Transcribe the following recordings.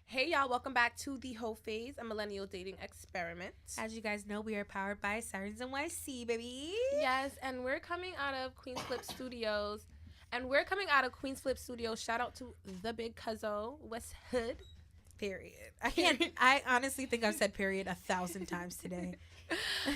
Hey y'all, welcome back to the HOE Phase, a millennial dating experiment. As you guys know, we are powered by SIRENS NYC, baby. Yes, and we're coming out of Queens Flip Studios. Shout out to the big cuzzo, West Hood. Period. I honestly think I've said period 1,000 times today.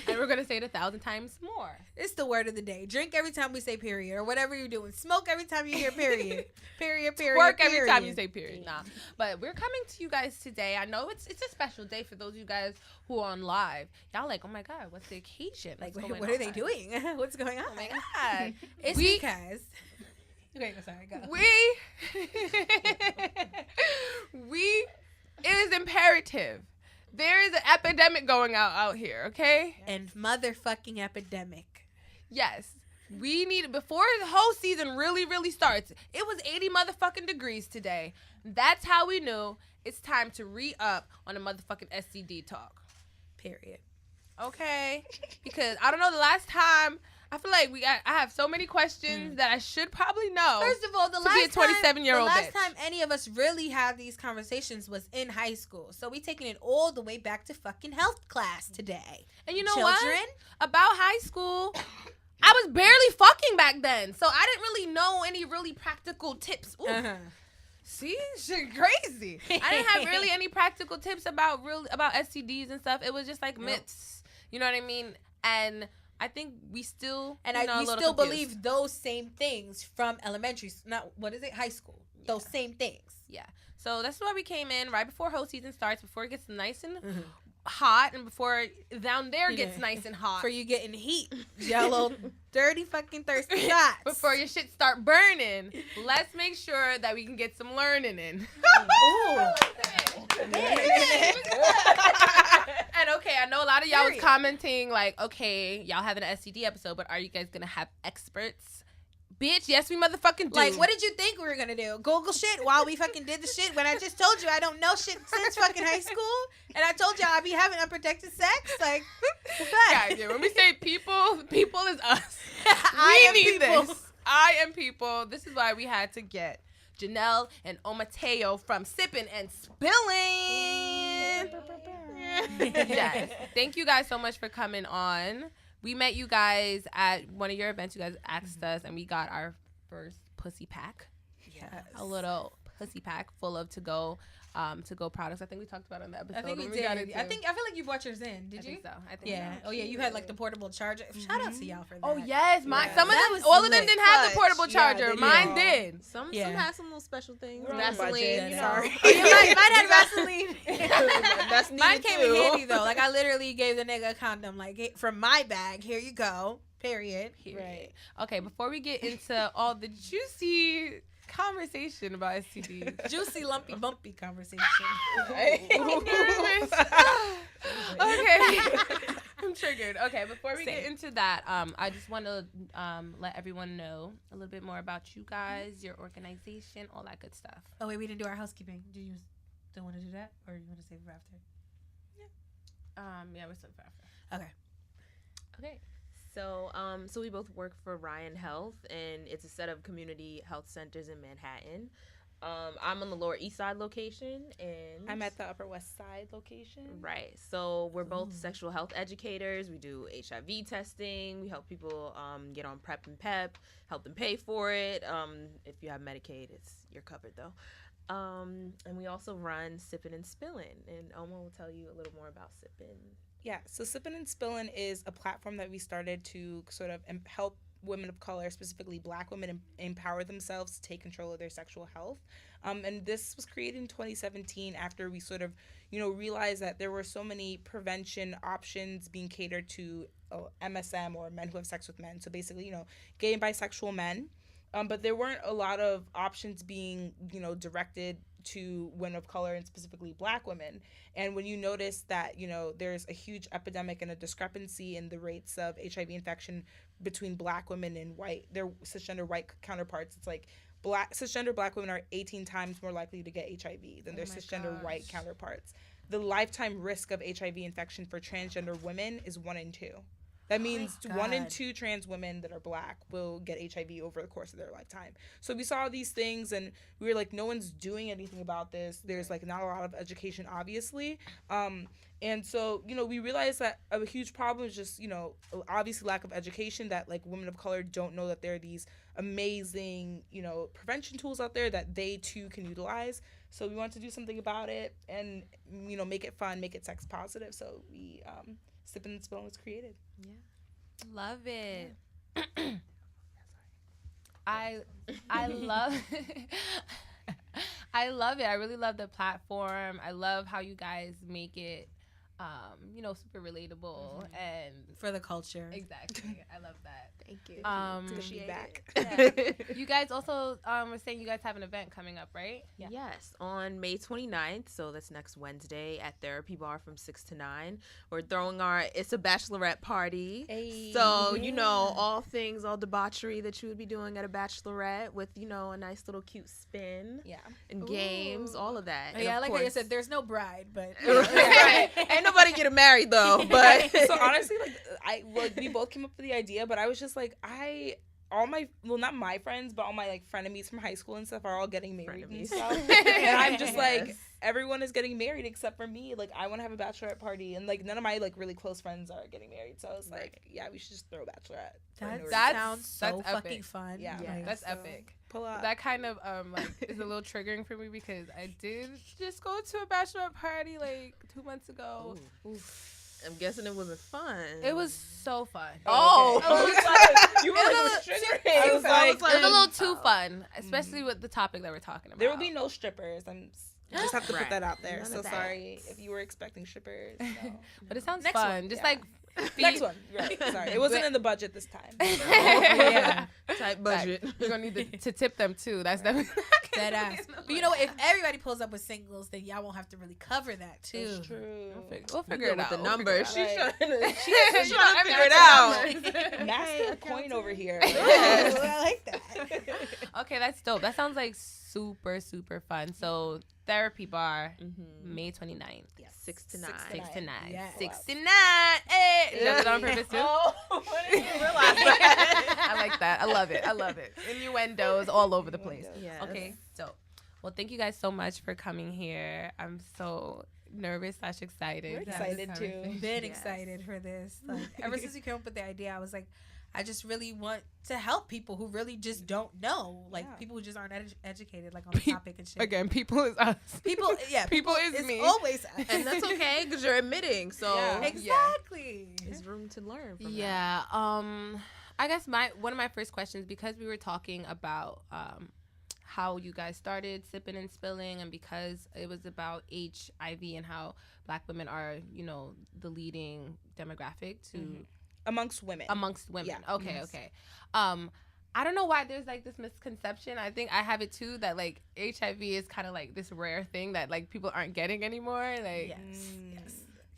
And we're going to say it 1,000 times more. It's the word of the day. Drink every time we say period, or whatever you're doing. Smoke every time you hear period. Period. Work every time you say period. Nah. But we're coming to you guys today. I know it's a special day for those of you guys who are on live. Y'all like, oh my God, what's the occasion? Like, what are they doing? What's going on? Oh my God. It's because... Okay, sorry, go. It is imperative. There is an epidemic going out here, okay? And motherfucking epidemic. Yes. We need, before the whole season really starts, it was 80 motherfucking degrees today. That's how we knew it's time to re-up on the motherfucking STD talk. Period. Okay? Because I don't know the last time, I feel like I have so many questions that I should probably know. First of all, the last time any of us really had these conversations was in high school. So we taking it all the way back to fucking health class today. And you know what? About high school, I was barely fucking back then. So I didn't really know any really practical tips. Ooh. See? Shit crazy. I didn't have really any practical tips about STDs and stuff. It was just like myths. You know what I mean? And I think we still, we still believe those same things from elementary, high school. Yeah. Those same things. Yeah. So that's why we came in right before whole season starts, before it gets nice and hot, and before down there gets nice and hot. For you getting heat, yellow, dirty fucking thirsty shots. Before your shit start burning, let's make sure that we can get some learning in. Ooh. And okay, I know a lot of y'all was commenting like, okay, y'all have an STD episode, but are you guys gonna have experts? Bitch, yes, we motherfucking do. Like, what did you think we were gonna do? Google shit while we fucking did the shit? When I just told you I don't know shit since fucking high school, and I told y'all I be having unprotected sex? Like, what's that? Guys, when we say people is us. I need this. I am people. This is why we had to get Janelle and Omotayo from Sippin' and Spillin'. Yes. Thank you guys so much for coming on. We met you guys at one of your events. You guys asked us, and we got our first pussy pack. Yes. A little pussy pack full of to-go products. I think we talked about it on the episode. I think we did. I feel like you brought yours in. Did you? I think so. I think so. Oh yeah, you had like the portable charger. Shout out to y'all for that. Oh yes, all of them didn't have the portable charger. Mine did. Some had some little special things. Vaseline, Sorry. Mine had Vaseline. That's mine came in handy though. Like I literally gave the nigga a condom. Like from my bag. Here you go. Period. Right. Okay. Before we get into all the juicy conversation about STDs. Juicy, lumpy, bumpy conversation. Okay. I'm triggered. Okay, before we get into that, I just want to let everyone know a little bit more about you guys, your organization, all that good stuff. Oh, wait, we didn't do our housekeeping. Do you still want to do that? Or you want to save it for after? Yeah, we're still for after. Okay. So we both work for Ryan Health, and it's a set of community health centers in Manhattan. I'm on the Lower East Side location, and I'm at the Upper West Side location. Right. So we're both sexual health educators. We do HIV testing. We help people get on PrEP and PEP, help them pay for it. If you have Medicaid, you're covered though. And we also run Sippin' and Spillin', and Oma will tell you a little more about Sippin'. Yeah, so Sippin' and Spillin' is a platform that we started to sort of help women of color, specifically Black women, empower themselves to take control of their sexual health. And this was created in 2017 after we sort of, realized that there were so many prevention options being catered to MSM, or men who have sex with men. So basically, gay and bisexual men. But there weren't a lot of options being, directed to women of color, and specifically Black women. And when you notice that, there's a huge epidemic and a discrepancy in the rates of HIV infection between Black women and their cisgender white counterparts, it's like cisgender Black women are 18 times more likely to get HIV than their cisgender white counterparts. The lifetime risk of HIV infection for transgender women is 1 in 2. That means my 1 in God. 2 trans women that are Black will get HIV over the course of their lifetime. So we saw these things, and we were like, no one's doing anything about this. There's like not a lot of education, obviously. And so, you know, we realized that a huge problem is just, you know, obviously lack of education, that like women of color don't know that there are these amazing, you know, prevention tools out there that they too can utilize. So we wanted to do something about it and, you know, make it fun, make it sex positive. So we, Sippin' and Spillin' was created. Yeah. Love it. I love I love it. I really love the platform. I love how you guys make it you know, super relatable and For the culture. exactly. I love that. Thank you. Good to be back. Yeah. You guys also were saying you guys have an event coming up, right? Yeah. Yes, on May 29th, so that's next Wednesday at Therapy Bar from 6 to 9. We're throwing it's a bachelorette party. Hey. So, you know, all debauchery that you would be doing at a bachelorette with, you know, a nice little cute spin Yeah. and games, all of that. And Yeah, of like how you course- said, there's no bride, but Right. Ain't nobody getting married though, but So honestly, like we both came up with the idea, but I was just like, not my friends, but all my like frenemies from high school and stuff are all getting married and Frenemies. stuff. And I'm just like, Yes. everyone is getting married except for me. Like, I want to have a bachelorette party, and like none of my like really close friends are getting married. So I was like, yeah, we should just throw a bachelorette. for no reason. That's- sounds so that's fucking epic. fun. Yeah. Like, That's so- epic. Pull up. That kind of like is a little triggering for me because I did just go to a bachelorette party like 2 months ago. I'm guessing it wasn't fun. It was so fun. Oh, okay. I was like, you were It like, was it was a little- triggering. I was like- It was a little too fun, especially with the topic that we're talking about. There will be no strippers. Just have to put Right. that out there. None So of that. sorry if you were expecting strippers. No. But it sounds Next fun. one, Just yeah. like Next one. Right. Sorry. It wasn't in the budget this time. Yeah. Tight budget. We're gonna need to tip them too. That's definitely Dead ass. But you know what? If everybody pulls up with singles, then y'all won't have to really cover that too. That's true. We'll figure Good it with out. the We'll numbers. figure She's Right. trying to She's trying to figure it out. Master coin over here. Yes. I like that. Okay, that's dope. That sounds like super fun. So therapy bar, Mm-hmm. May 29th. 6 to 9. 6 to 9. Yes. 6 to 9. Hey, you did it on purpose too? Oh, I didn't even realize that. I like that. I love it. Innuendos all over the place. Yes. Okay, so, well, thank you guys so much for coming here. I'm so nervous / excited. We're to have this excited, too. conversation. Been Yes. excited for this. Like ever since we came up with the idea, I was like, I just really want to help people who really just don't know, like Yeah. people who just aren't educated, like on the topic and shit. Again, people is us. People, yeah, People is it's me. always us. And that's okay because you're admitting. So Yeah. Exactly. there's room to learn from that. Yeah. I guess one of my first questions, because we were talking about how you guys started Sippin' and Spilling, and because it was about HIV and how Black women are, you know, the leading demographic to Amongst women. amongst women. Yeah. Okay, Yes. okay. I don't know why there's like this misconception. I think I have it too, that like HIV is kind of like this rare thing that like people aren't getting anymore. Like, Yes.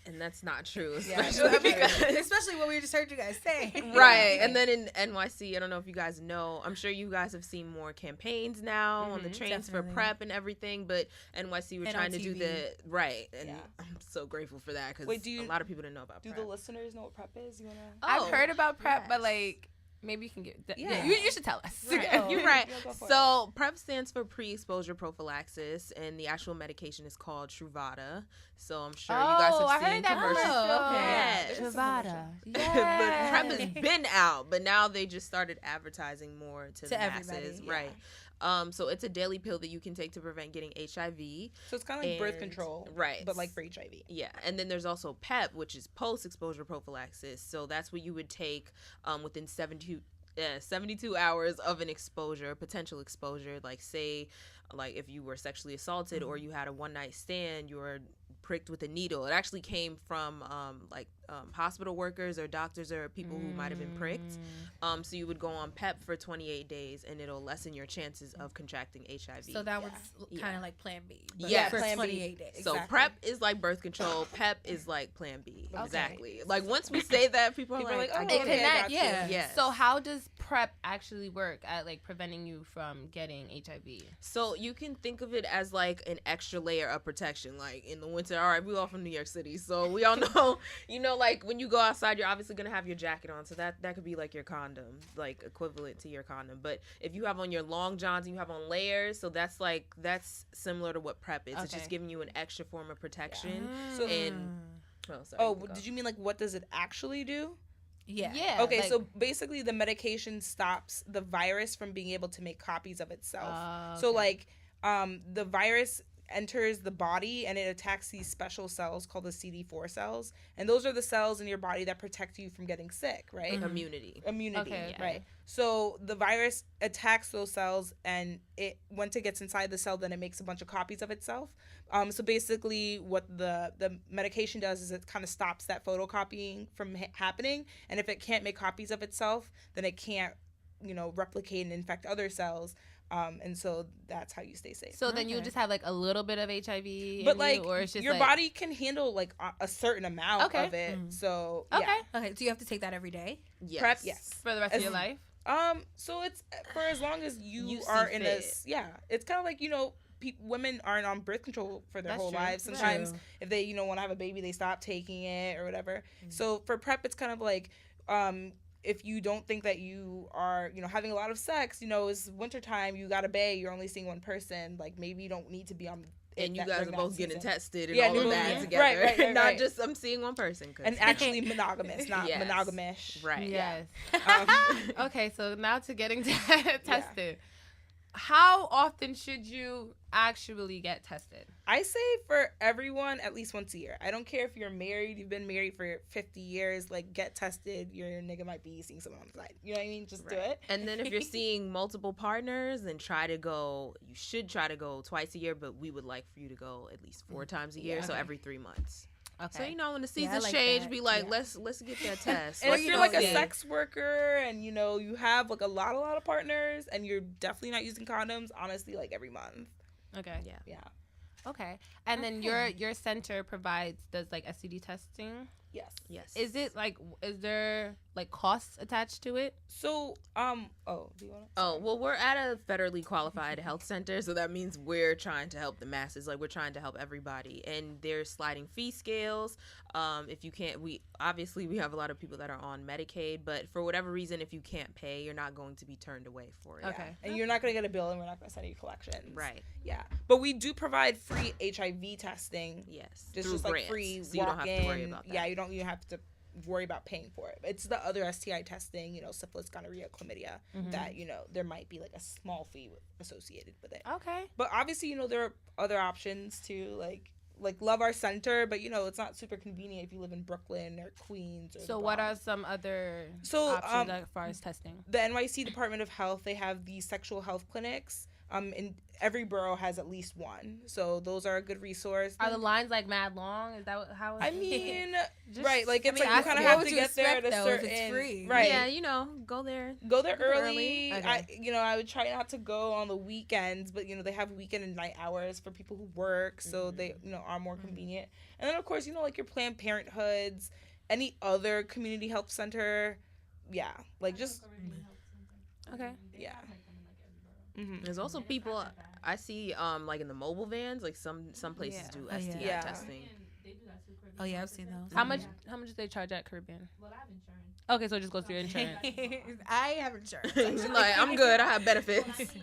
And that's not true. Yeah. Especially because Especially what we just heard you guys say. right. And then in NYC, I don't know if you guys know, I'm sure you guys have seen more campaigns now on the trains for definitely. PrEP and everything, but NYC were And trying on to do TV. the right. And Yeah. I'm so grateful for that because Wait, a lot of people didn't know about Do PrEP. the listeners know what PrEP is? You wanna? I've Oh, heard about PrEP, but yes. like maybe you can get. Yeah. You should tell us. Right. Oh, You're right. yeah, go for So PrEP stands for pre-exposure prophylaxis, and the actual medication is called Truvada. So I'm sure you guys have I seen heard that commercials. commercial. okay. Yes. Truvada. But PrEP has been out, but now they just started advertising more to the everybody, masses, yeah. right? So it's a daily pill that you can take to prevent getting HIV. So it's kind of like birth And- control, right? But like for HIV. Yeah, and then there's also PEP, which is post-exposure prophylaxis. So that's what you would take within 72 hours of an exposure, potential exposure. Like say, like if you were sexually assaulted or you had a one-night stand, you were pricked with a needle. It actually came from hospital workers or doctors or people who might have been pricked. So you would go on PEP for 28 days, and it'll lessen your chances of contracting HIV. So that was Yeah. kind of like Plan B. But Yeah, for Plan B. 28 days. So Exactly. PrEP is like birth control. PEP is like Plan B. Okay. Exactly. Like once we say that, people are like, oh, I get okay, it. I got you. yeah. Yes. So how does PrEP actually work at like preventing you from getting HIV? So you can think of it as like an extra layer of protection. Like in the winter said, all right, we all from New York City, so we all know, you know, like when you go outside, you're obviously gonna have your jacket on, so that could be like your condom, like equivalent to your condom. But if you have on your long johns and you have on layers, so that's similar to what PrEP is. It's just giving you an extra form of protection. So, Did you mean like what does it actually do? Yeah. Okay, so basically the medication stops the virus from being able to make copies of itself. So like the virus enters the body and it attacks these special cells called the CD4 cells, and those are the cells in your body that protect you from getting sick, right? Immunity, Okay. Right. So the virus attacks those cells, and once it gets inside the cell, then it makes a bunch of copies of itself. So basically what the medication does is it kind of stops that photocopying from happening, and if it can't make copies of itself, then it can't, replicate and infect other cells. And so that's how you stay safe. So then you just have like a little bit of HIV, but like or it's just your body can handle like a certain amount of it. So okay, so you have to take that every day. Yes. PrEP, yes, for the rest of your life. So it's for as long as you are in this. Yeah, it's kind of like women aren't on birth control for their whole lives. Sometimes if they want to have a baby, they stop taking it or whatever. So for PrEP, it's kind of like if you don't think that you are, having a lot of sex, it's wintertime, you got a bae, you're only seeing one person, like maybe you don't need to be on. And you guys are both getting tested and all of that together. Right. Not just I'm seeing one person. And actually monogamous, not monogamish. Right. Yes. Okay, so now to getting tested. How often should you actually get tested? I say for everyone at least once a year. I don't care if you're married, you've been married for 50 years, like get tested. Your nigga might be seeing someone on the side. You know what I mean? Just do it. And then if you're seeing multiple partners, then you should try to go twice a year, but we would like for you to go at least 4 times a year, so every 3 months. Okay. So when the seasons change, be like, let's get that test. And if you're like a sex worker and you have like a lot of partners and you're definitely not using condoms, honestly, like every month. Okay. Yeah. Okay. And then your center does like STD testing? Yes. Is there like costs attached to it? So, do you want to? Well, we're at a federally qualified health center, so that means we're trying to help the masses. Like, we're trying to help everybody. And there's sliding fee scales. If you can't, we have a lot of people that are on Medicaid, but for whatever reason, if you can't pay, you're not going to be turned away for it. Okay. And you're not going to get a bill, and we're not going to send you collections. Right. Yeah. But we do provide free HIV testing. Yes. Just like free so you don't have to worry about that. Yeah, you don't have to worry about paying for it. It's the other STI testing, syphilis, gonorrhea, chlamydia, that, there might be like a small fee associated with it. Okay. But obviously, there are other options too, like love our center, but it's not super convenient if you live in Brooklyn or Queens. Or so what are some other options as far as testing? The NYC Department of Health, they have these sexual health clinics. And every borough has at least one, so those are a good resource. Are the lines like mad long? Is that how? I mean, right? Like it's like you kind of have to get there at a certain. If it's free. Right? Yeah, go there. Go there early. Okay. I would try not to go on the weekends, but they have weekend and night hours for people who work, so they are more convenient. And then of course like your Planned Parenthoods, any other community health center, just okay. Yeah. There's also people I see like in the mobile vans, like some places do STI testing. Oh yeah, I've seen those. How much do they charge at Caribbean? Well, I have insurance. Okay, so it just goes through your insurance. I have insurance. Like, I'm good. I have benefits.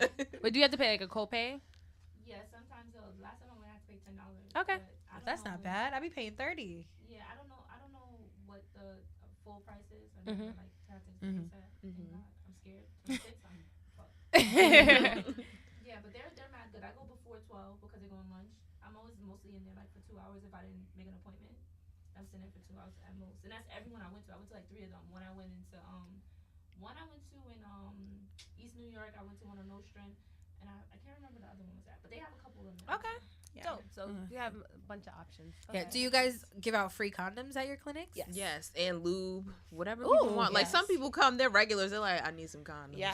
But do you have to pay like a copay? Yeah, sometimes last time I went, I had to pay $10. Okay. That's not bad. I'd be paying $30. Yeah, I don't know what the full price is. I never like tried to experience that. I'm scared. I'm 6. I'm fucked. Yeah, but they're mad good. I go before 12 because they go on lunch. I'm always mostly in there like for 2 hours if I didn't make an appointment. I'm sitting there for 2 hours at most, and that's everyone I went to. I went to like 3 of them. One I went to in East New York. I went to one on Nostrand, and I can't remember the other one was at, but they have a couple of them. Okay. Yeah. So you have a bunch of options. Yeah. Do you guys give out free condoms at your clinics? Yes, and lube, whatever people want. Like some people come, they're regulars. They're like, I need some condoms. Yeah.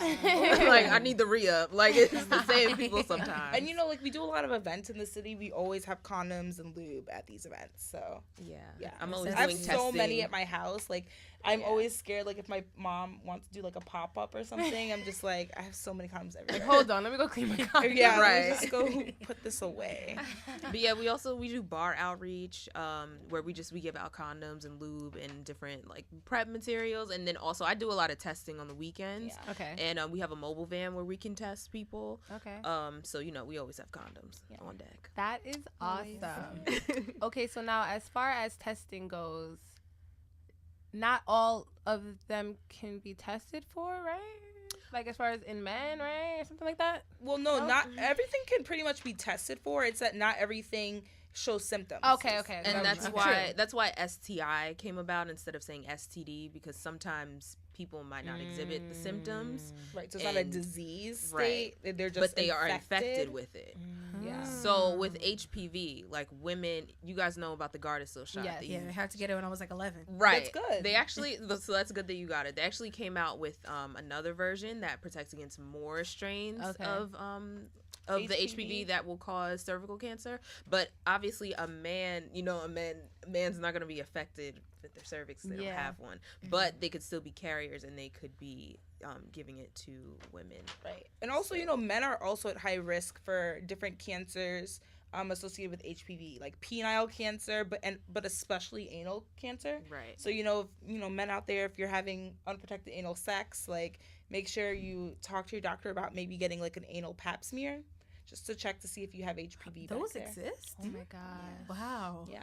Like I need the re-up. Like it's the same people sometimes. And like we do a lot of events in the city. We always have condoms and lube at these events. So yeah. I'm always I have doing so testing. many at my house. Like I'm always scared. Like if my mom wants to do like a pop up or something, I'm just like I have so many condoms everywhere. Hold on, let me go clean my condoms. Yeah, right. Just go put this away. But yeah, we do bar outreach, where we give out condoms and lube and different like prep materials, and then also I do a lot of testing on the weekends. Yeah. Okay. And we have a mobile van where we can test people. Okay. So we always have condoms on deck. That is awesome. Okay, so now as far as testing goes, not all of them can be tested for, right? Like as far as in men, right? Or something like that? Well, no, not everything can pretty much be tested for. It's that not everything shows symptoms. Okay. And that's why STI came about instead of saying STD, because sometimes people might not exhibit the symptoms. Right, so it's not a disease state. Right. They're just but they are infected with it. Yeah. So with HPV, like women, you guys know about the Gardasil shot. Yes. Yeah, I had to get it when I was like 11. Right. That's good. They actually, so that's good that you got it. They actually came out with another version that protects against more strains of the HPV that will cause cervical cancer. But obviously a man's not going to be affected with their cervix. They don't have one. But they could still be carriers, and they could be giving it to women. Right. And also, men are also at high risk for different cancers associated with HPV, like penile cancer, but especially anal cancer. Right. So, if, men out there, if you're having unprotected anal sex, like, make sure you talk to your doctor about maybe getting, like, an anal pap smear, just to check to see if you have HPV. Those back there. exist? Oh my god. Wow. Yeah.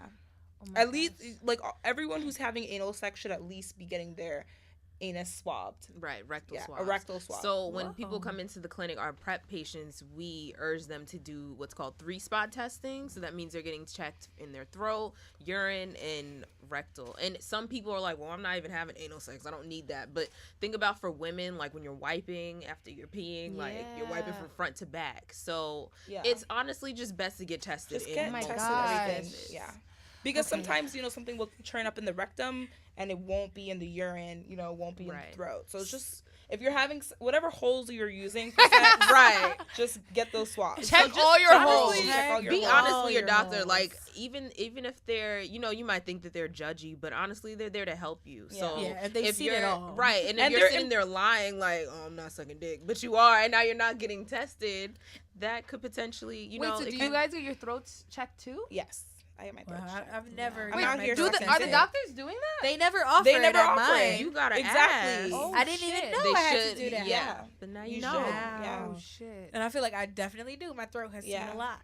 Oh my At least, like, everyone who's having anal sex should at least be getting their anus swabbed. Right, rectal swab. A rectal swab. So when people come into the clinic, our PrEP patients, we urge them to do what's called 3-spot testing. So that means they're getting checked in their throat, urine, and rectal. And some people are like, well, I'm not even having anal sex. I don't need that. But think about for women, like when you're wiping after you're peeing, like you're wiping from front to back. So it's honestly just best to get tested. Just get tested. Everything. Yeah. Because sometimes, something will turn up in the rectum and it won't be in the urine, it won't be in the throat. So it's just, if you're having whatever holes you're using for sex, just get those swabs. Check all your holes. Be honest with your doctor. Holes. Like, even if they're, you might think that they're judgy, but honestly, they're there to help you. So if they've seen it all. Right. And if you're sitting there lying like, oh, I'm not sucking dick, but you are, and now you're not getting tested, that could potentially, Wait, so do you guys get your throats checked too? Yes. I get my throat checked. I've never. I'm out here. Are the doctors doing that? They never offer it at mine. You gotta ask. Oh, I didn't even know I had to do that. Yeah. But now you know. Should. Yeah. Oh shit. And I feel like I definitely do. My throat has seen a lot.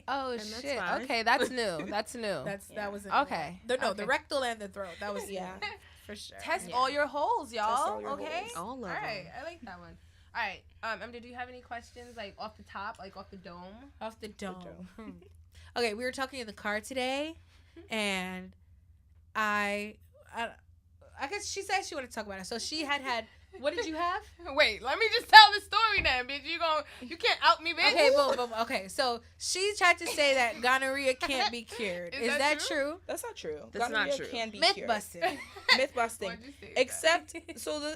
Oh shit. Okay, that's new. That was okay. The rectal and the throat. That was for sure. Test all your holes, y'all. Test all your okay. holes. All of them. All right. I like that one. All right. MJ, do you have any questions like off the top, like off the dome? Off the dome. Okay, we were talking in the car today, and I guess she said she wanted to talk about it. So she had. What did you have? Wait, let me just tell the story then, bitch. You can't out me, bitch. Okay, boom. Okay, so she tried to say that gonorrhea can't be cured. Is that true? That's not true. That's gonorrhea not true. Can be Myth cured. busted. Myth busting. Except,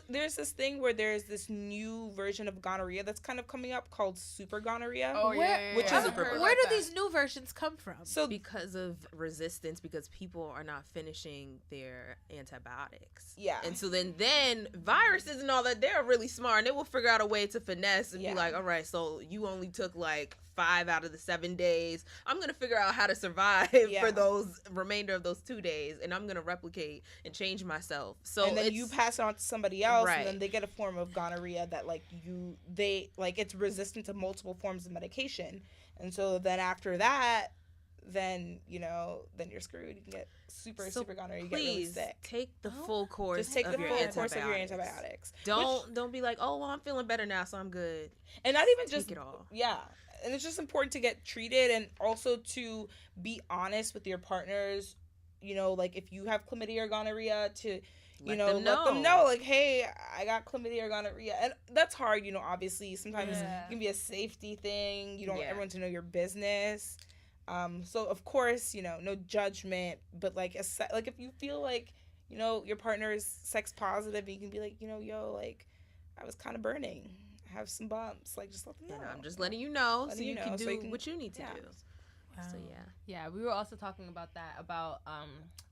there's this thing where there's this new version of gonorrhea that's kind of coming up called super gonorrhea. Oh, yeah. Which is where do these new versions come from? So because of resistance, because people are not finishing their antibiotics. Yeah. And so then viruses and all that, they're really smart, and they will figure out a way to finesse and be like, all right, so you only took like 5 out of the 7 days. I'm going to figure out how to survive for those remainder of those 2 days, and I'm going to replicate and change myself. So and then you pass it on to somebody else, and then they get a form of gonorrhea that it's resistant to multiple forms of medication. And so then after that, then you're screwed. You can get super gonorrhea. You get really sick. Take the full course. Just take of the your full antibiotics. course of your antibiotics. Don't be like, oh well, I'm feeling better now, so I'm good. And not even just take it all. Yeah, and it's just important to get treated, and also to be honest with your partners. Like if you have chlamydia or gonorrhea, to let them know, like, hey, I got chlamydia or gonorrhea. And that's hard, obviously. Sometimes it can be a safety thing. You don't want everyone to know your business. So of course, no judgment, but like if you feel like, your partner is sex positive, you can be like, like, I was kind of burning. I have some bumps. Like, just let them know. I'm just letting you know so you can do what you need to do. Wow. So yeah, we were also talking about that, about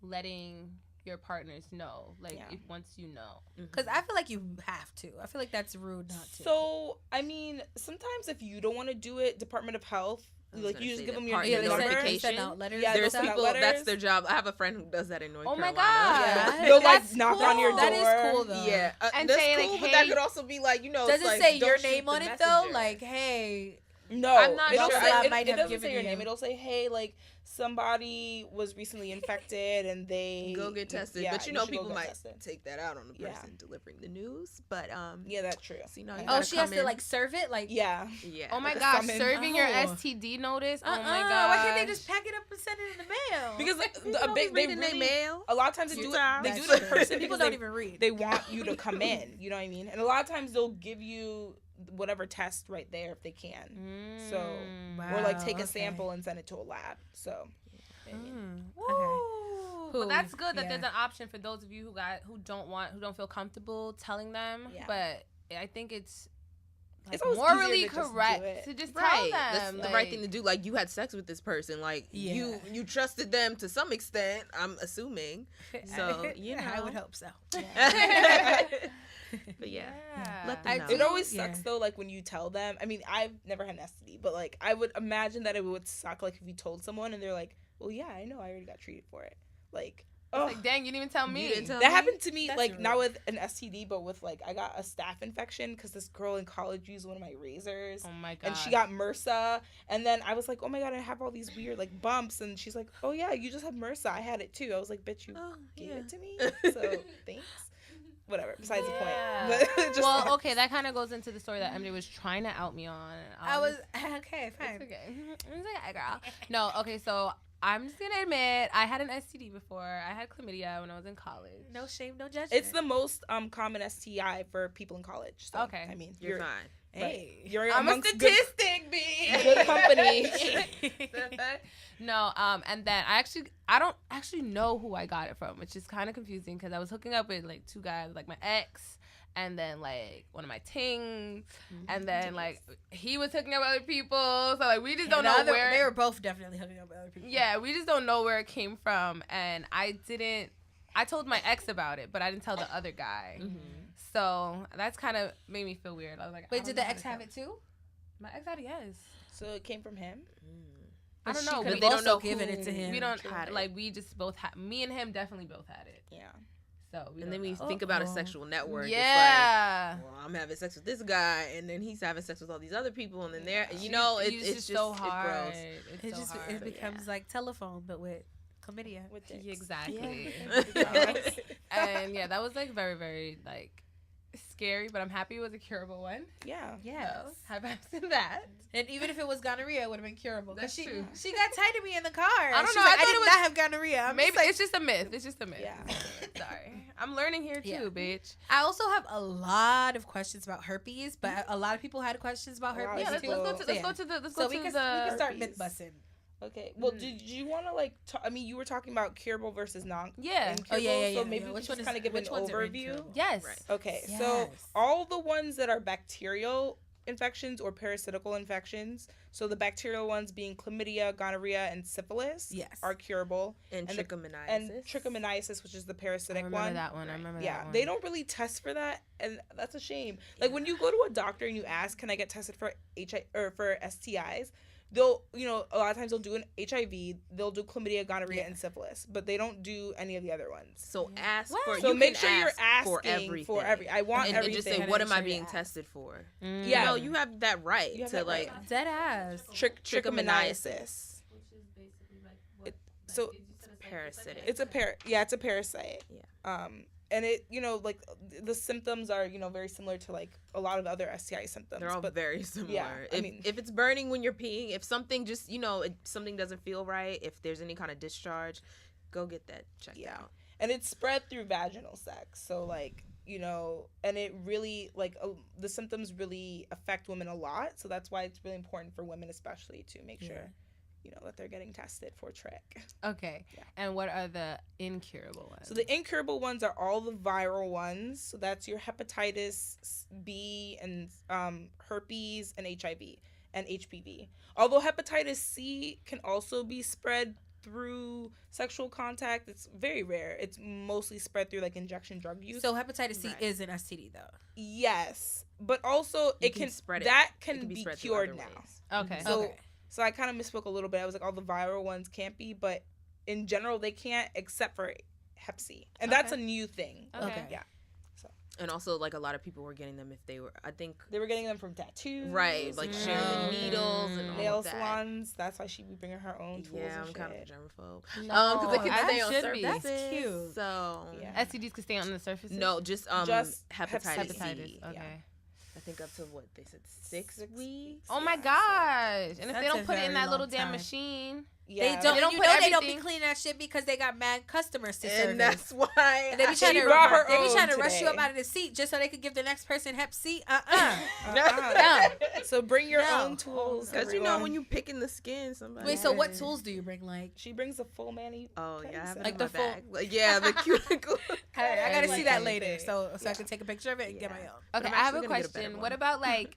letting your partners know, like Yeah. if once you know. Because I feel like you have to. I feel like that's rude not to. So, I mean, sometimes if you don't want to do it, Department of Health, I was like gonna you just say give that them your part yeah, of they the number. notification. send out letters. Yeah, and There's they'll stuff. send out people, that's letters. their job. I have a friend who does that in North Oh my Carolina. God. Yeah. They'll like That's knock on your cool. door. That is cool though. Yeah, And that's say, cool, like, but that hey- could also be like, Does it's it like, say don't your shoot name the on it messenger. though? Like, hey, No, I'm not it'll sure. say, I it, might it have doesn't given say your you- name. It'll say, hey, like somebody was recently infected and they Go get tested. Yeah, but you know, should go people get might tested. take that out on the Yeah. person delivering the news. But Yeah, that's true. so, you know, you oh, gotta she has come to in. like serve it. Like, Yeah. Yeah. Oh my The gosh, summon. serving your Oh. STD notice. Oh my uh-uh, god. why can't they just pack it up and send it in the mail? Because People a don't big, be they reading really, their mail. a lot of times they do it. Sometimes. They do That's it in true. person People because don't even read. they want you to come in. You know what I mean? And a lot of times they'll give you whatever test right there if they can. So, or like take a okay. sample and send it to a lab. So, Woo. Well, that's good that Yeah. there's an option for those of you who don't feel comfortable telling them. Yeah. But I think it's like, It's always morally easier to just do correct it. to just Right. tell them. That's the right thing to do. Like, you had sex with this person. Like, Yeah. you trusted them to some extent, I'm assuming. So, you know. I would hope so. But yeah. Yeah. Let them know. It always Yeah. sucks though, like when you tell them. I mean, I've never had an STD, but like I would imagine that it would suck, like if you told someone and they're like, "Well, yeah, I know, I already got treated for it." Like, oh, It's like, dang, you didn't even tell me. You didn't tell that me? happened to me. That's Like not rude. with an STD, but with like I got a staph infection because this girl in college used one of my razors. Oh my god. And she got MRSA, and then I was like, "Oh my god, I have all these weird like bumps," and she's like, "Oh yeah, you just have MRSA. I had it too." I was like, "Bitch, you Oh, gave yeah. it to me, so thanks." Whatever. Besides Yeah. the point. But it just Well, sucks. okay, that kind of goes into the story that MJ was trying to out me on. I was okay, fine. It's okay. It's okay, girl. No, okay, so I'm just gonna admit I had an STD before. I had chlamydia when I was in college. No shame, no judgment. It's the most common STI for people in college. So, Okay. I mean, You're fine. hey. You're I'm a amongst good, statistic, B. good company. No, and then I don't actually know who I got it from, which is kind of confusing because I was hooking up with like two guys, like my ex, and then like one of my tings, and then like he was hooking up with other people. So like we just don't know where They were both definitely hooking up with other people. Yeah, we just don't know where it came from, and I told my ex about it, but I didn't tell the other guy. So that's kind of made me feel weird. I was like, I Wait, don't did know the how ex to have tell. it too? My ex had it, yes. So it came from him. I don't know. But We they don't don't know giving it to him. We don't had it. like. We just both had. Me and him definitely both had it. Yeah. So we And don't then we know. think about a sexual network. Yeah. It's like, well, I'm having sex with this guy, and then he's having sex with all these other people, and then they're, you know, it's just just so hard. It grows. It's so hard. It becomes like telephone, but with chlamydia. With dicks. Yeah, exactly. Yeah. And yeah, that was like very, very like scary, but I'm happy it was a curable one. Yeah. Yes. So, have absent that. And even if it was gonorrhea, it would have been curable. That's Because true. she got tight to me in the car. I don't She's know, Like, I I, thought did it was- not have gonorrhea. I'm Maybe just like, it's just a myth. It's just a myth. Yeah. Sorry. I'm learning here too, Yeah. bitch. I also have a lot of questions about herpes, but a lot of people had questions about A lot of herpes Yeah, let's too. go to So, let's yeah. go to the let's So go we to can the start herpes. myth busting. Okay. Well, did you want to like? I mean, you were talking about curable versus non. Yeah. Oh, yeah. So maybe we Which can one just is- kind of give an which ones are overview. incurable? Yes. Right. Okay. Yes. So all the ones that are bacterial infections or parasitical infections. So the bacterial ones being chlamydia, gonorrhea, and syphilis. Yes. Are curable. And And the- trichomoniasis. And trichomoniasis, which is the I parasitic remember one. that one. I Right. remember Yeah, that one. they don't really test for that, and that's a shame. Like when you go to a doctor and you ask, "Can I get tested for HIV or for STIs?" They'll, you know, a lot of times they'll do an HIV, they'll do chlamydia, gonorrhea, and syphilis, but they don't do any of the other ones. So ask What? for. So you make can sure you're ask asking for every. I want and everything. just say, Gotta what make am I sure you being ask. tested for? Mm. Yeah. No, you have that right You have to that like. right. Dead ass. Trichomoniasis. Which is basically like what? It- so- you said it's like- Parasitic. It's a parasite. Yeah. And it, you know, like the symptoms are, you know, very similar to like a lot of other STI symptoms. They're all but very similar. yeah, I if, mean- if it's burning when you're peeing, if something just, you know, something doesn't feel right, if there's any kind of discharge, go get that checked Yeah. out. and it's spread through vaginal sex. So like, you know, and it really like the symptoms really affect women a lot. So that's why it's really important for women, especially, to make sure, you know, that they're getting tested for trick. Okay. Yeah. And what are the incurable ones? So the incurable ones are all the viral ones. So that's your hepatitis B and herpes and HIV and HPV. Although hepatitis C can also be spread through sexual contact. It's very rare. It's mostly spread through like injection drug use. So hepatitis C Right. is an STD though. Yes, but also You it can spread it. that It can be spread through cured other now. ways. Okay. So Okay. so I kind of misspoke a little bit. I was like, all the viral ones can't be, but in general they can't, except for Hep C, and that's a new thing. Okay. Yeah, And also, like, a lot of people were getting them if they were, I think, they were getting them from tattoos, right, like sharing the needles and all nail of that. salons. That's why she be bringing her own tools. Yeah, and I'm kind of a shit. germaphobe. No, Because they can as stay it on should be. surfaces. That's cute. So Yeah. STDs could stay on the surface. no, just Just hepatitis C. Hepatitis. Okay. Yeah. I think up to what they said 6 weeks. Oh my Yeah, gosh! And if That's they a don't put it in very that little long damn time. machine, Yeah. They don't. They don't You put know they don't be everything- cleaning that shit because they got mad customers to service. And that's why And they be trying She to brought her they be own trying to rush you up today. out of the seat just so they could give the next person Hep C. So bring your No. own tools. Because you know everyone. when you picking the skin, somebody. Wait, so what tools do you bring? Like, She brings a full mani. Oh yeah, I have it Like in the my full- bag. Like, yeah, the cuticle. I gotta see that Everything. later, so I can take a picture of it and get my Yeah. own. But okay. I'm I have actually a gonna get a better question. one. What about like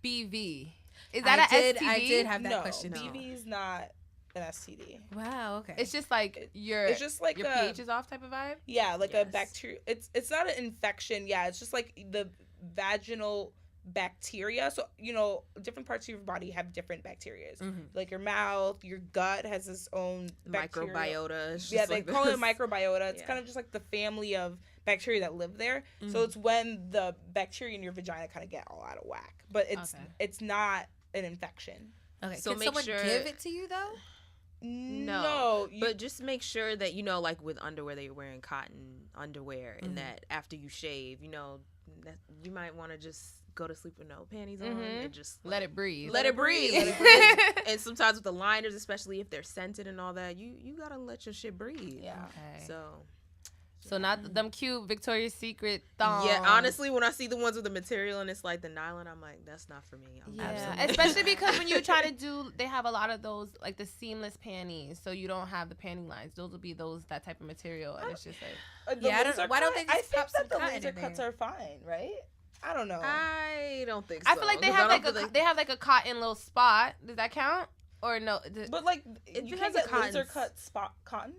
BV? Is that I a did, STD? I did have that No, question. No. BV's not an STD. Wow. Okay. It's just like your It's just like your a pH is off type of vibe. yeah, like a Yes. bacteria. It's not an infection. Yeah, it's just like the vaginal bacteria. So you know, different parts of your body have different bacteria. Mhm. Like your mouth, your gut has its own bacteria. Microbiota. It's Yeah, just they like call it this. microbiota. It's Yeah. kind of just like the family of bacteria that live there. Mhm. So it's when the bacteria in your vagina kind of get all out of whack. But Okay. it's not an infection. Okay. So Can make someone sure- give it to you though? No, But just make sure that, you know, like with underwear, that you're wearing cotton underwear, Mhm. and that after you shave, you know, that you might want to just go to sleep with no panties on Mhm. and just Let it breathe. let it breathe. Let it breathe. And sometimes with the liners, especially if they're scented and all that, you gotta let your shit breathe. Yeah. Okay. So not them cute Victoria's Secret thongs. yeah, honestly, when I see the ones with the material and it's like the nylon, I'm like, that's not for me. I'm Yeah, absolutely- especially because when you try to do, they have a lot of those like the seamless panties, so you don't have the panty lines. Those will be that type of material, and it's just like The Yeah, I don't- laser why don't cut, they just I pop think some that the cotton laser in cuts there? are fine, right? I don't know. I don't think so. I feel like they 'cause have I like don't a feel they have like a cotton little spot. Does that count or no? But like, It you has can't a get laser cotton cut spot cotton.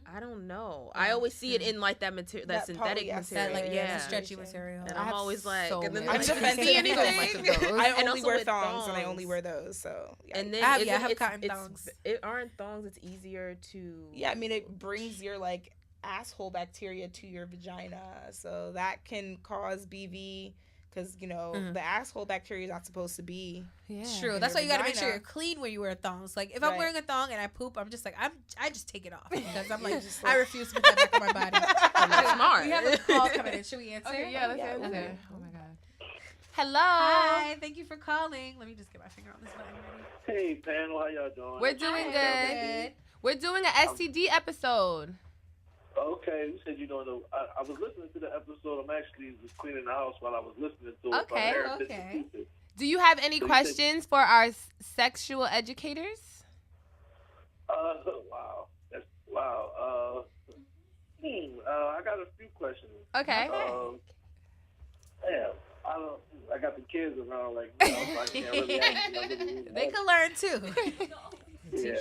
I don't know. I always see it in like that material, that That synthetic polyester. material. That like yeah. the stretchy material. And I I'm have always like, so and then many. like, I'm you can't defensive see because anything. of those. I And only also wear with thongs, and I only thongs. wear those. So yeah. And then I have- isn't yeah, I have it's- cotton it's- thongs. It aren't thongs. It's easier to. Yeah, I mean, it brings your like asshole bacteria to your vagina, so that can cause BV because you know Mhm. the asshole bacteria is not supposed to be. Yeah. True. in That's your why you gotta make sure vagina. you're clean when you wear thongs. Like if I'm Right. wearing a thong and I poop, I'm just like I just take it off because I'm like Just I like- refuse to put that back on my body. That's smart. We have a call coming in. Should we answer? Okay, yeah, let's Yeah, answer. okay. Oh my god. Hello. Hi, thank you for calling. Let me just get my finger on this button. Hey, panel, how y'all doing? We're doing Hi, good. We're doing an STD episode. Okay, you said you doing the. I was listening to the episode. I'm actually was cleaning the house while I was listening to it. Okay, so I'm hearing bits and okay. pieces. Do you have any So you questions for our sexual educators? Wow, that's wow. I got a few questions. Okay. Damn, I got the kids around like now, so I can't really ask. They can learn too. Yeah,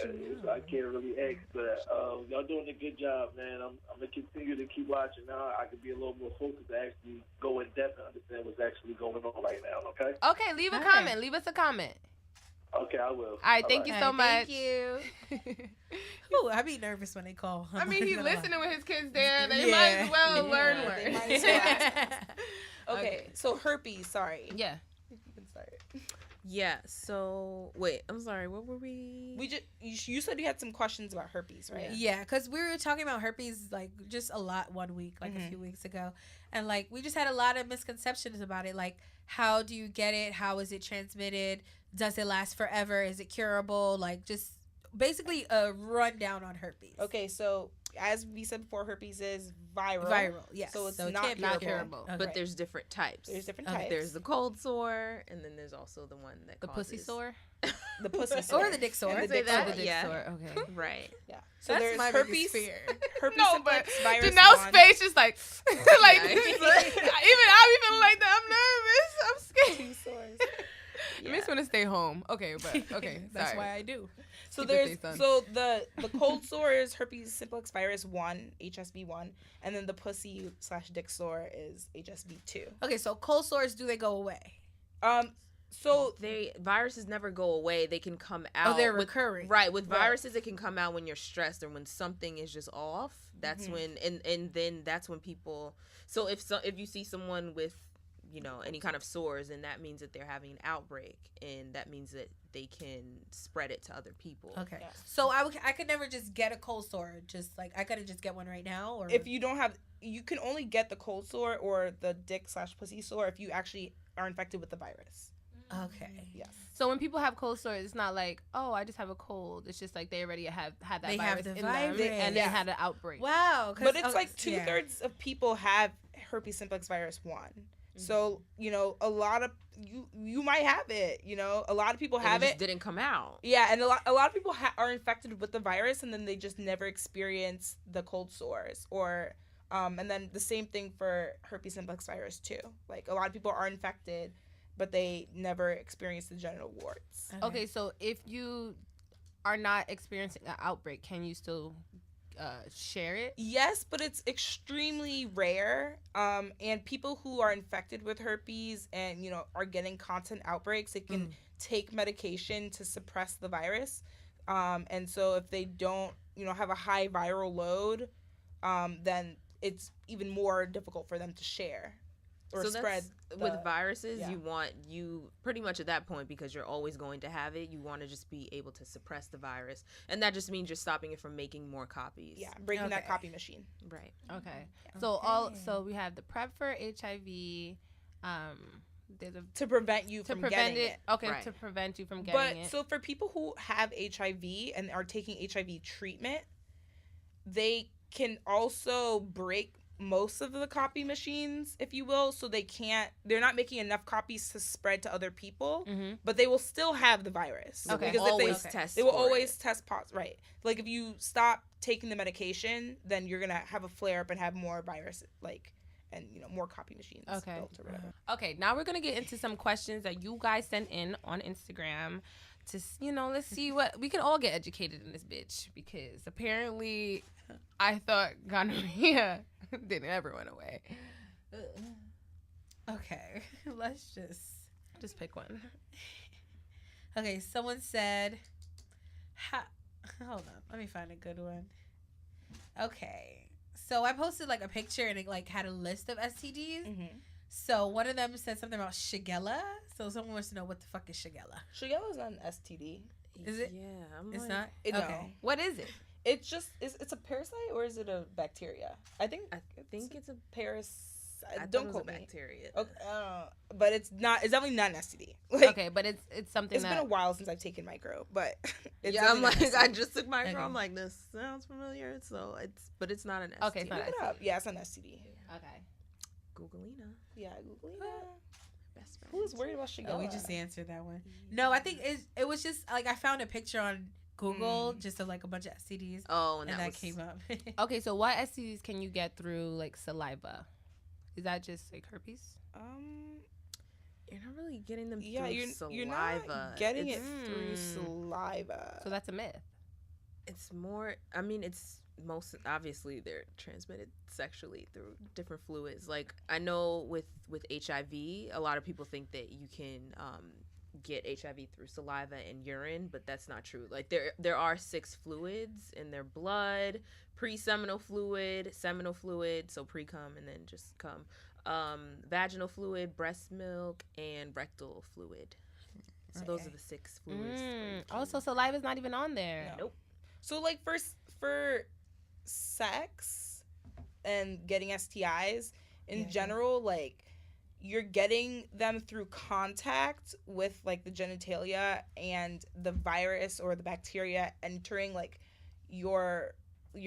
so I can't really ask, but y'all doing a good job, man. I'm gonna continue to keep watching. Now I can be a little more focused to actually go in depth and understand what's actually going on right now. Okay. Okay, leave a Okay. comment. Leave us a comment. Okay, I will. All right, thank you so much. Thank you. Ooh, I be nervous when they call. I mean, I'm he's not gonna lie. listening with his kids there. They Yeah. might as well Yeah, learn they one. might as well ask Okay, Okay. so herpes. Sorry. Yeah. You can start. Yeah. So wait, I'm sorry. What were we? We just you said you had some questions about herpes, right? Yeah, because we were talking about herpes like just a lot one week, like a few weeks ago. And like we just had a lot of misconceptions about it. Like, how do you get it? How is it transmitted? Does it last forever? Is it curable? Like, just basically a rundown on herpes. Okay, so as we said before, herpes is viral. Viral, yes. So it's it not can't be curable. Okay. But there's different types. There's different Okay. types. There's the cold sore, and then there's also the one that The pussy causes- sore? the pussy sore. Or the dick sore. And the Say dick that, Oh, sore. the dick yeah. sore. Okay. Right. Yeah. So That's there's my herpes. biggest fear. Herpes No, but simplex virus Janelle's 1. face just like, like Yeah. even I be feeling like that. I'm nervous. I'm scared. Two sores. It makes me want to stay home. Okay, but okay, That's sorry. why I do. So Keep it there's face on. so the cold sore is herpes simplex virus 1, HSV 1, and then the pussy/dick sore is HSV 2. Okay, so cold sores, do they go away? So Viruses never go away. They can come out. Oh, they're with- recurring. Right. With viruses, it can come out when you're stressed or when something is just off. That's when, and then that's when people. So if you see someone with, any kind of sores, and that means that they're having an outbreak, and that means that they can spread it to other people. Okay. Yeah. So I could never just get a cold sore. Just like I couldn't just get one right now, or if you don't have, you can only get the cold sore or the dick/pussy sore if you actually are infected with the virus. Okay. Yes. So when people have cold sores, it's not like, oh, I just have a cold. It's just like they already had that They virus have the in virus. them, and they Yeah. had an outbreak. Wow. But it's like 2/3 of people have herpes simplex virus 1. So, a lot of you might have it, a lot of people And have it it. just didn't come out. Yeah, and a lot of people are infected with the virus, and then they just never experience the cold sores, or and then the same thing for herpes simplex virus 2. Like a lot of people are infected, but they never experience the genital warts. Okay, so if you are not experiencing an outbreak, can you still share it? Yes, but it's extremely rare. And people who are infected with herpes and are getting constant outbreaks, they can take medication to suppress the virus. And so if they don't, have a high viral load, then it's even more difficult for them to share or spread. With viruses, yeah. you pretty much at that point, because you're always going to have it, you want to just be able to suppress the virus, and that just means you're stopping it from making more copies. Yeah, breaking that copy machine. Right. Okay. Yeah. So we have the PrEP for HIV. There's a To prevent you from getting it. Okay, Right. to prevent you from getting it. So for people who have HIV and are taking HIV treatment, they can also break most of the copy machines, if you will, so they're not making enough copies to spread to other people, but they will still have the virus. Okay. Because Always test. they will for always it. test positive, right? Like if you stop taking the medication, then you're gonna have a flare up and have more virus, and more copy machines built or whatever. Okay, now we're gonna get into some questions that you guys sent in on Instagram. To let's see what we can all get educated in this bitch, because apparently I thought gonorrhea didn't ever went away. Okay, let's Just pick one. Okay, someone said, hold on, let me find a good one. Okay, so I posted a picture and it had a list of STDs. Mm-hmm. So one of them said something about Shigella. So someone wants to know what the fuck is Shigella. Shigella is not an STD. Is it? Yeah. It's not. No. Okay. What is it? It's just it's a parasite, or is it a bacteria? I think it's a parasite. I Don't thought it was quote a me. bacteria. Okay, but it's not. It's definitely not an STD. Okay, but it's something It's been a while since I've taken micro, but it's Yeah, I'm definitely not I STD. just took micro. Okay. I'm like, this sounds familiar. So it's not an STD. Okay, it's not Look it up. Yeah, it's an STD. Okay. Googleina. Yeah, Google it. Best friend. Who is worried about Shigella? Oh, we just answered that one. No, I think it was just I found a picture on Google just of a bunch of STDs. Oh, and that came up. Okay, so what STDs can you get through saliva? Is that just herpes? You're not really getting them Yeah, through you're saliva. not getting it It's- through saliva. So that's a myth. It's more. I mean, it's most obviously they're transmitted sexually through different fluids. Like I know with HIV, a lot of people think that you can get HIV through saliva and urine, but that's not true. Like there are 6 fluids in their blood: pre-seminal fluid, seminal fluid, so pre-cum and then just cum, vaginal fluid, breast milk, and rectal fluid. So those are the 6 fluids. Also, saliva's not even on there. No. Nope. So for sex and getting STIs in general, you're getting them through contact with the genitalia and the virus or the bacteria entering your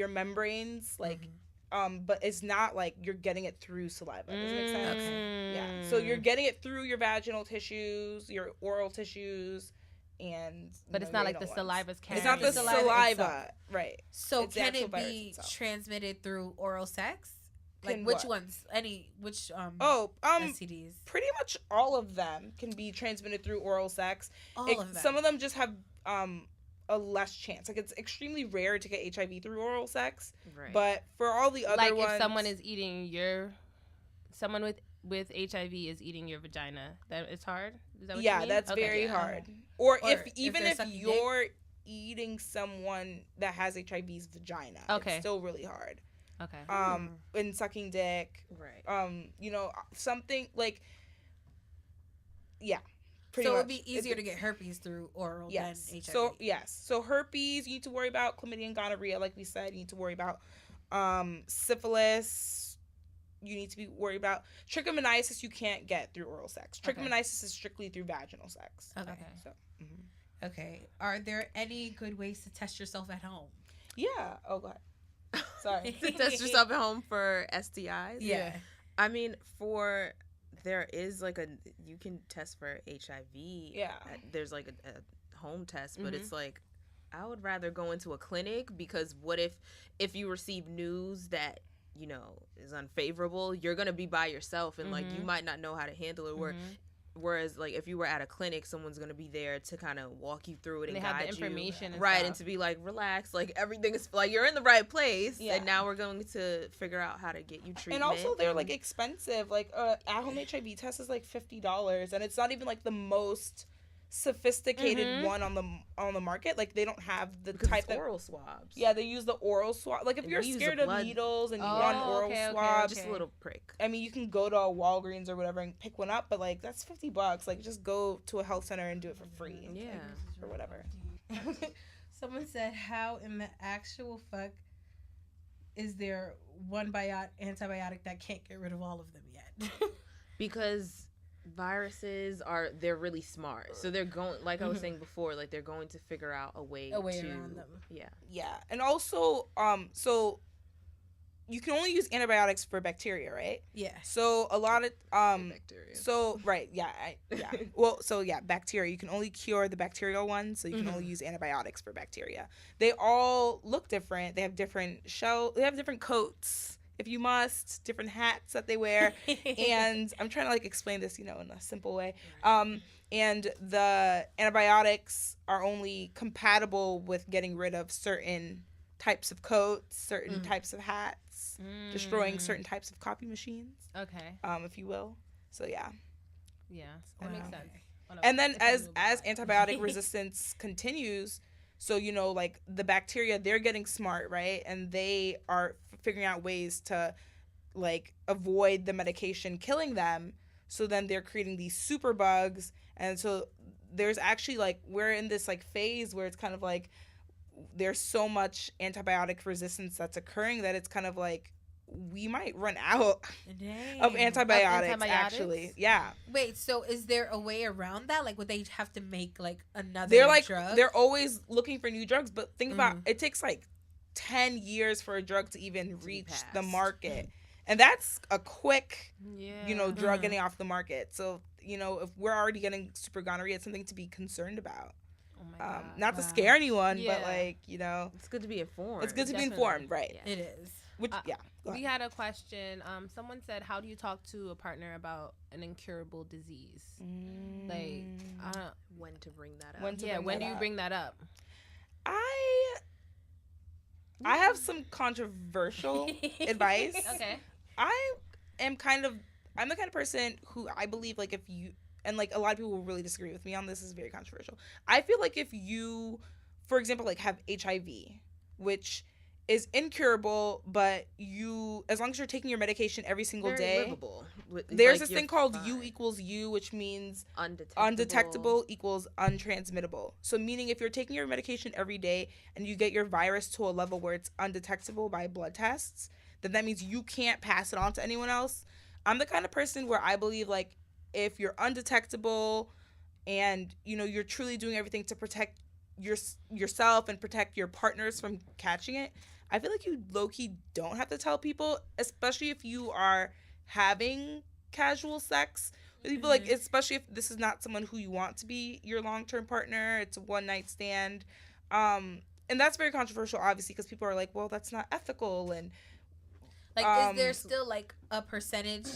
membranes, but it's not you're getting it through saliva. Does it make sense? Okay. Yeah. So you're getting it through your vaginal tissues, your oral tissues, and But it's not like the saliva's carrying. It's not the saliva saliva, itself. right? So It's the can actual it virus be itself. transmitted through oral sex? Like which ones? Which STDs? Pretty much all of them can be transmitted through oral sex. All of them. Some of them just have a less chance. Like it's extremely rare to get HIV through oral sex. Right. But for all the other ones, if someone is eating someone with HIV is eating your vagina, that it's hard. Is that what you mean? That's very hard. Or if you're eating someone that has HIV's vagina, it's still really hard. Okay. And sucking dick. Right. Something like, So it would be easier to get herpes through oral than HIV. So herpes, you need to worry about chlamydia and gonorrhea, like we said. You need to worry about syphilis. You need to be worried about trichomoniasis. You can't get through oral sex. Trichomoniasis is strictly through vaginal sex. Okay. So. Okay. Are there any good ways to test yourself at home? Yeah. Oh, go ahead. Sorry. To test yourself at home for STIs? Yeah. I mean, there is you can test for HIV. Yeah. There's like a home test, but it's like, I would rather go into a clinic, because what if you receive news that, is unfavorable, you're going to be by yourself and you might not know how to handle it. Whereas, if you were at a clinic, someone's going to be there to kind of walk you through it and guide you. They have the information and stuff. And to be relax, everything is, you're in the right place, and now we're going to figure out how to get you treatment. And also, they're, expensive. At-home HIV test is, $50, and it's not even, the most sophisticated one on the market. They don't have the type of oral swabs. Yeah, they use the oral swab. If you're scared of needles and you want oral swabs, just a little prick. I mean, you can go to a Walgreens or whatever and pick one up, but that's $50. Just go to a health center and do it for free. Yeah, or whatever. Someone said, "How in the actual fuck is there one antibiotic that can't get rid of all of them yet?" Because viruses they're really smart, so they're going, I was saying before, they're going to figure out a way around them. Yeah. And also so you can only use antibiotics for bacteria, right? Yeah. So a lot of bacteria. So bacteria, you can only cure the bacterial ones, so you can only use antibiotics for bacteria. They all look different. They have different they have different coats, if you must, different hats that they wear. And I'm trying to explain this, in a simple way. And the antibiotics are only compatible with getting rid of certain types of coats, certain types of hats, destroying certain types of copy machines. Okay. If you will. So yeah. Yeah, that makes sense. And then as antibiotic resistance continues, so, the bacteria, they're getting smart, right? And they are figuring out ways to, avoid the medication killing them. So then they're creating these super bugs. And so there's actually, we're in this, phase where it's kind of there's so much antibiotic resistance that's occurring that it's kind of we might run out of antibiotics, actually. Yeah. Wait, so is there a way around that? Would they have to make another drug? They're always looking for new drugs, but think about it takes 10 years for a drug to even reach the market. And that's a quick drug getting off the market. So, if we're already getting super gonorrhea, it's something to be concerned about. Oh my God. Not to scare anyone, but it's good to be informed. It's good to be informed, right? Yeah. It is. Which, we had a question. Someone said, "How do you talk to a partner about an incurable disease?" When to bring that up? When do you bring that up? I have some controversial advice. Okay. I'm the kind of person who I believe if you, and a lot of people will really disagree with me on this, is very controversial. I feel if you, for example, have HIV, which is incurable, but as long as you're taking your medication every single day, livable. There's this thing called U equals U, which means undetectable equals untransmittable. So meaning if you're taking your medication every day and you get your virus to a level where it's undetectable by blood tests, then that means you can't pass it on to anyone else. I'm the kind of person where I believe if you're undetectable and you're truly doing everything to protect yourself and protect your partners from catching it, I feel you low-key don't have to tell people, especially if you are having casual sex with people, especially if this is not someone who you want to be your long-term partner. It's a one-night stand. And that's very controversial, obviously, because people are well, that's not ethical. Like, is there still like a percentage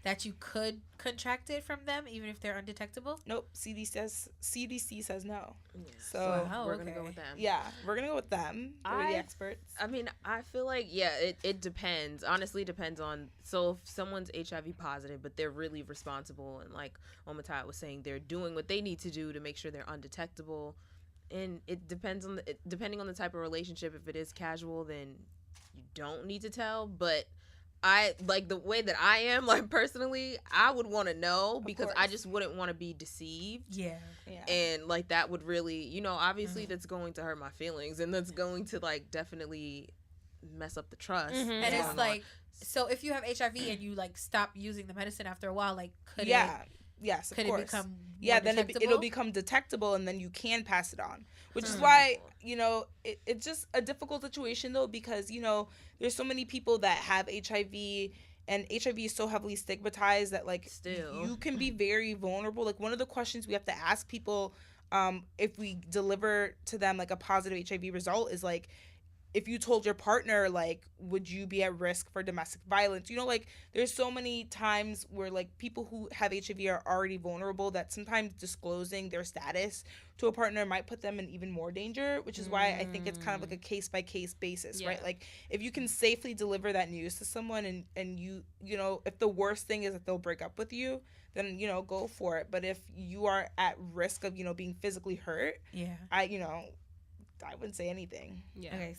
that you could contract it from them, even if they're undetectable? Nope. CDC says no. Yeah. So we're gonna go with them. Yeah, we're gonna go with them. They're the experts. I mean, I feel like it depends. Honestly, depends on. So if someone's HIV positive, but they're really responsible, and like Omotayo was saying, they're doing what they need to do to make sure they're undetectable. And it depends on depending on the type of relationship. If it is casual, then you don't need to tell. But I like the way that I am, like personally, I would want to know because I just wouldn't want to be deceived. Yeah. And like that would really, you know, obviously that's going to hurt my feelings and that's going to like definitely mess up the trust. And it's like, so if you have HIV and you like stop using the medicine after a while, like could Yes, of could course. it become then it'll become detectable and then you can pass it on, which is why, you know, it's just a difficult situation though, because, you know, there's so many people that have HIV and HIV is so heavily stigmatized that like you can be very vulnerable. Like one of the questions we have to ask people if we deliver to them like a positive HIV result is like, if you told your partner, like, would you be at risk for domestic violence? You know, like, there's so many times where, like, people who have HIV are already vulnerable that sometimes disclosing their status to a partner might put them in even more danger, which is why I think it's kind of like a case-by-case basis, right? Like, if you can safely deliver that news to someone and you know, if the worst thing is that they'll break up with you, then, you know, go for it. But if you are at risk of, you know, being physically hurt, I wouldn't say anything. Yeah. Okay.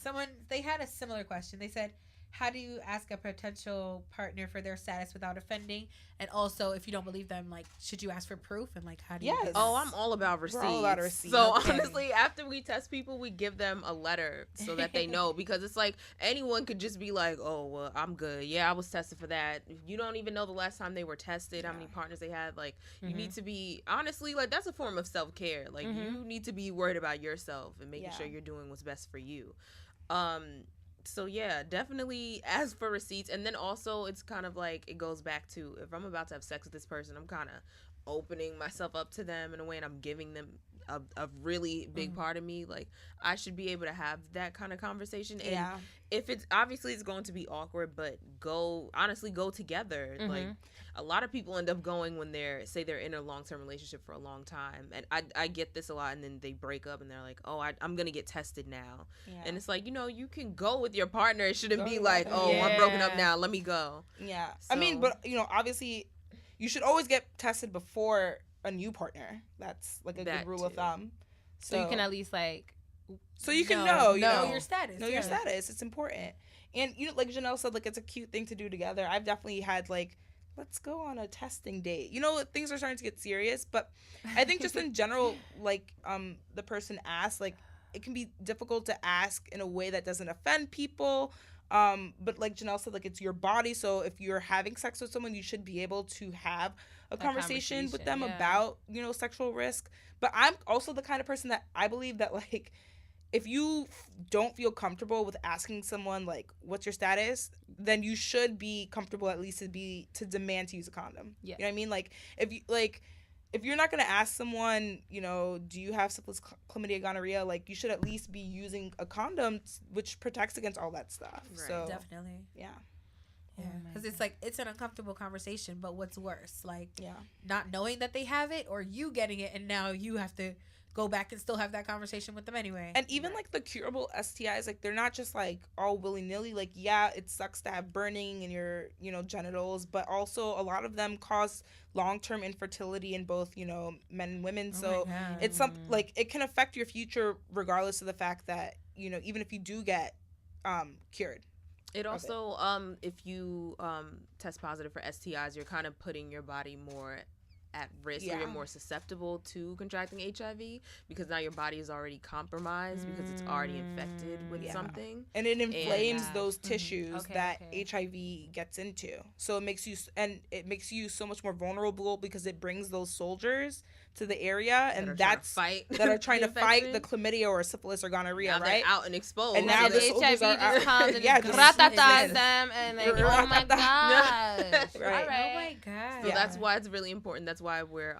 They had a similar question. They said, how do you ask a potential partner for their status without offending? And also, if you don't believe them, like, should you ask for proof? And like, how do you? Oh, I'm all about receipts. We're all about receipts. So honestly, after we test people, we give them a letter so that they know, because it's like anyone could just be like, oh, well, I'm good. Yeah, I was tested for that. You don't even know the last time they were tested, how many partners they had. Like, you need to be, honestly, like, that's a form of self-care. Like, you need to be worried about yourself and making sure you're doing what's best for you. So yeah, definitely ask for receipts. And then also it's kind of like, it goes back to, if I'm about to have sex with this person, I'm kind of opening myself up to them in a way, and I'm giving them a really big part of me. Like, I should be able to have that kind of conversation. And if it's, obviously it's going to be awkward, but go together. Like, a lot of people end up going when they're in a long-term relationship for a long time. And I get this a lot, and then they break up and they're like, oh, I'm going to get tested now. And it's like, you know, you can go with your partner. It shouldn't be like, oh, I'm broken up now, let me go. Yeah. So, I mean, but, you know, obviously you should always get tested before a new partner. That's like a good rule of thumb. So you can at least like, so you can know your status. Know your status. It's important. And, you know, like Janelle said, like, it's a cute thing to do together. I've definitely had like, let's go on a testing date. You know, things are starting to get serious, but I think just in general, like, the person asked, like, it can be difficult to ask in a way that doesn't offend people. But like Janelle said, like, it's your body. So if you're having sex with someone, you should be able to have a conversation with them about, you know, sexual risk. But I'm also the kind of person that I believe that, like, if you don't feel comfortable with asking someone, like, what's your status, then you should be comfortable at least to demand to use a condom. Yeah. You know what I mean? Like, if you're not going to ask someone, you know, do you have syphilis, chlamydia, gonorrhea, like, you should at least be using a condom which protects against all that stuff. Right. So definitely. Yeah. Yeah, because it's like, it's an uncomfortable conversation, but what's worse, like, not knowing that they have it, or you getting it and now you have to go back and still have that conversation with them anyway. And even like the curable STIs, like, they're not just like all willy-nilly. Like, yeah, it sucks to have burning in your, you know, genitals, but also a lot of them cause long-term infertility in both, you know, men and women. So it's like, it can affect your future regardless of the fact that, you know, even if you do get cured. It also, if you test positive for STIs, you're kind of putting your body more at risk, or you're more susceptible to contracting HIV, because now your body is already compromised because it's already infected with something, and it inflames those tissues that HIV gets into. So it makes you so much more vulnerable, because it brings those soldiers to the area, and that are trying to fight the chlamydia or syphilis or gonorrhea, now right? They're out and exposed. And now the HIV just comes and them, and they, oh my gosh. Right. Oh my god. So that's why it's really important. That's why we're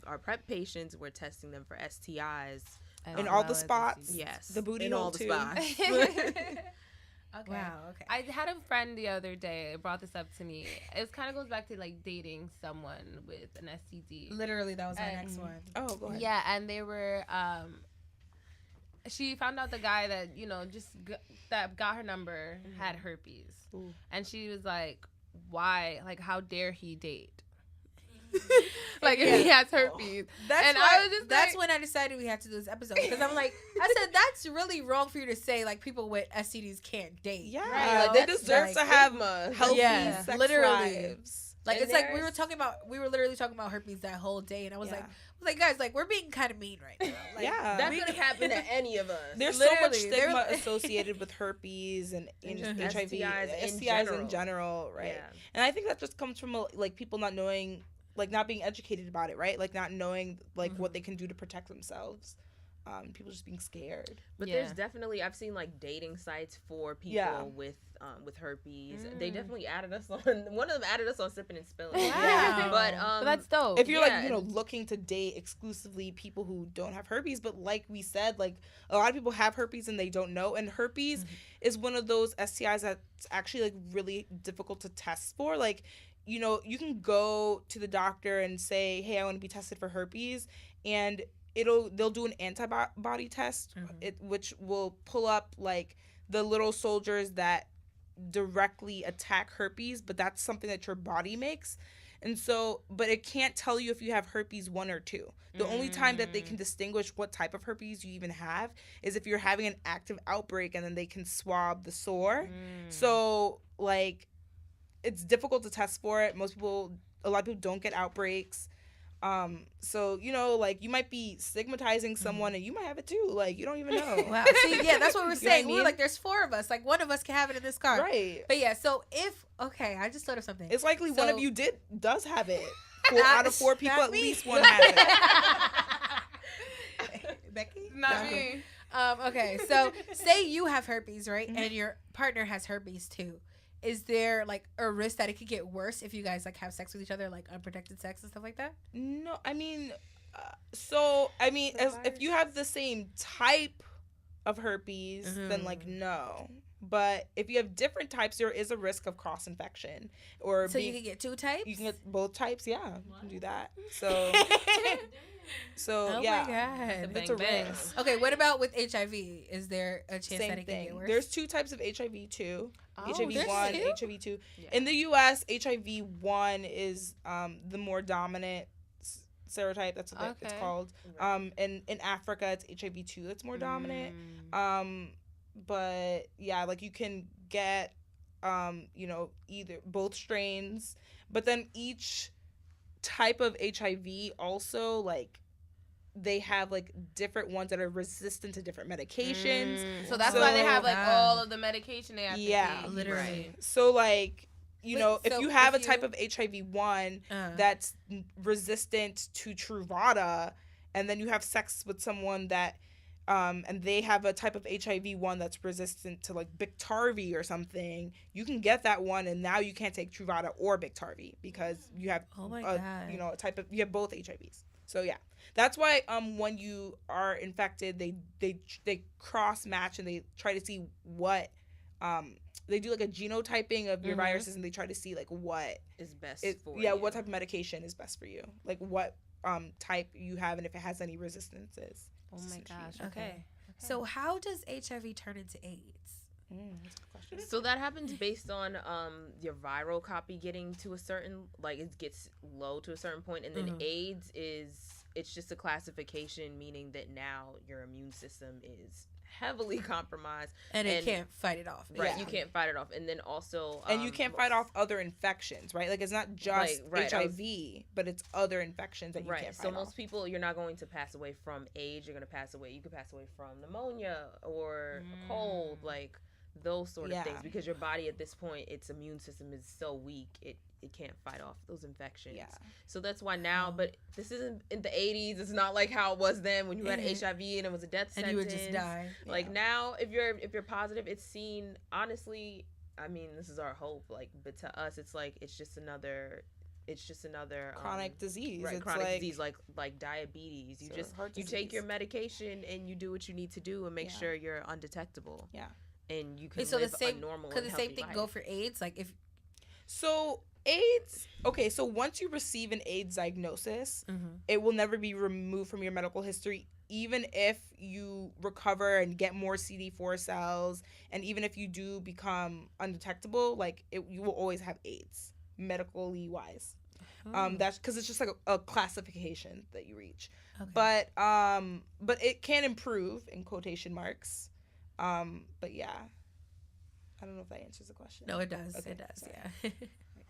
our PrEP patients, we're testing them for STIs in all the spots. Yes, the booty in hole all the too. spots. Okay. Wow. Okay. I had a friend the other day brought this up to me. It kind of goes back to like dating someone with an STD. Literally, that was my next one. Oh, go ahead. Yeah, and they were. She found out the guy that that got her number had herpes, and she was like, "Why? Like, how dare he date?" Like if he has herpes. That's when I decided we had to do this episode, because I'm like, I said that's really wrong for you to say, like, people with STDs can't date. Yeah, Right, they deserve to have healthy Yeah, sex literally. lives. Like, And it's like we were literally talking about herpes that whole day, and I was like, guys, like, we're being kind of mean right now. Like, Yeah. That could happen to any of us. There's so much Literally, stigma associated with herpes and HIV, STIs in general, right? Yeah. And I think that just comes from like people not knowing, like not being educated about it, right? Like not knowing like what they can do to protect themselves. People just being scared. But there's definitely, I've seen like dating sites for people with herpes. They definitely added us on. One of them added us on Sipping and Spilling. Wow. But that's dope. If you're looking to date exclusively people who don't have herpes, but like we said, like a lot of people have herpes and they don't know. And herpes is one of those STIs that's actually like really difficult to test for. Like, you can go to the doctor and say, "Hey, I want to be tested for herpes," and they'll do an antibody test, which will pull up like the little soldiers that directly attack herpes, but that's something that your body makes. And so, but it can't tell you if you have herpes 1 or 2. The only time that they can distinguish what type of herpes you even have is if you're having an active outbreak, and then they can swab the sore. So like, it's difficult to test for it. A lot of people don't get outbreaks. So, like, you might be stigmatizing someone and you might have it too. Like, you don't even know. Wow. See, yeah, that's what we're saying. You know what I We're like, there's 4 of us. Like, one of us can have it in this car. Right. But yeah, so I just thought of something. It's likely one of you does have it. 4 Not- out of 4 people, not at me. least one has it. Becky? Not me. Okay, so say you have herpes, right? And your partner has herpes too. Is there like a risk that it could get worse if you guys like have sex with each other, like unprotected sex and stuff like that? No, I mean, if you have the same type of herpes, then like no. But if you have different types, there is a risk of cross infection. You can get 2 types. You can get both types. Yeah, you can do that. So Oh yeah, my god, it's a risk. Okay, what about with HIV? Is there a chance Same that it can get worse? There's 2 types of HIV too. HIV there's 1, 2? HIV 2. Yeah. In the U.S., HIV 1 is the more dominant serotype. That's what it's called. And in Africa, it's HIV 2 that's more dominant. But yeah, like you can get either both strains, but then each type of HIV also, like, they have like different ones that are resistant to different medications. So that's why they have like all of the medication they have to take. literally. Right. So like, if you have a if type of HIV 1 that's resistant to Truvada, and then you have sex with someone that and they have a type of HIV 1 that's resistant to like Biktarvy or something, you can get that one, and now you can't take Truvada or Biktarvy because you have a type of, you have both HIVs. So yeah, that's why when you are infected, they cross match and they try to see what they do like a genotyping of your viruses, and they try to see like what is best for you. Yeah, what type of medication is best for you, like what type you have, and if it has any resistances. Oh my gosh. Okay. So how does HIV turn into AIDS? That's a good question. So that happens based on your viral copy getting to a certain, like, it gets low to a certain point, and then AIDS it's just a classification, meaning that now your immune system is heavily compromised, and it can't fight it off. Right, you can't fight it off, and then also and you can't fight off other infections, right? Like, it's not just HIV, but it's other infections that you can't fight off. So most people, you're not going to pass away from AIDS. You're going to pass away. You could pass away from pneumonia or a cold, like those sort of things, because your body at this point, its immune system is so weak, it can't fight off those infections. Yeah. So that's why now, but this isn't in the 80s. It's not like how it was then when you had HIV and it was a death sentence. And you would just die. Like now, if you're positive, it's seen, honestly, I mean, this is our hope, like, but to us, it's like, it's just another chronic disease. Right, it's chronic like, disease, like diabetes. You just, you take your medication and you do what you need to do and make sure you're undetectable. Yeah. and you can So live the same, a normal could and the same healthy thing life. go for AIDS? Like if So AIDS, okay, so once you receive an AIDS diagnosis, it will never be removed from your medical history, even if you recover and get more CD4 cells, and even if you do become undetectable, like you will always have AIDS, medically wise. That's because it's just like a classification that you reach. Okay. But it can improve in quotation marks. But yeah, I don't know if that answers the question. No, it does. Okay, It does. sorry. Yeah.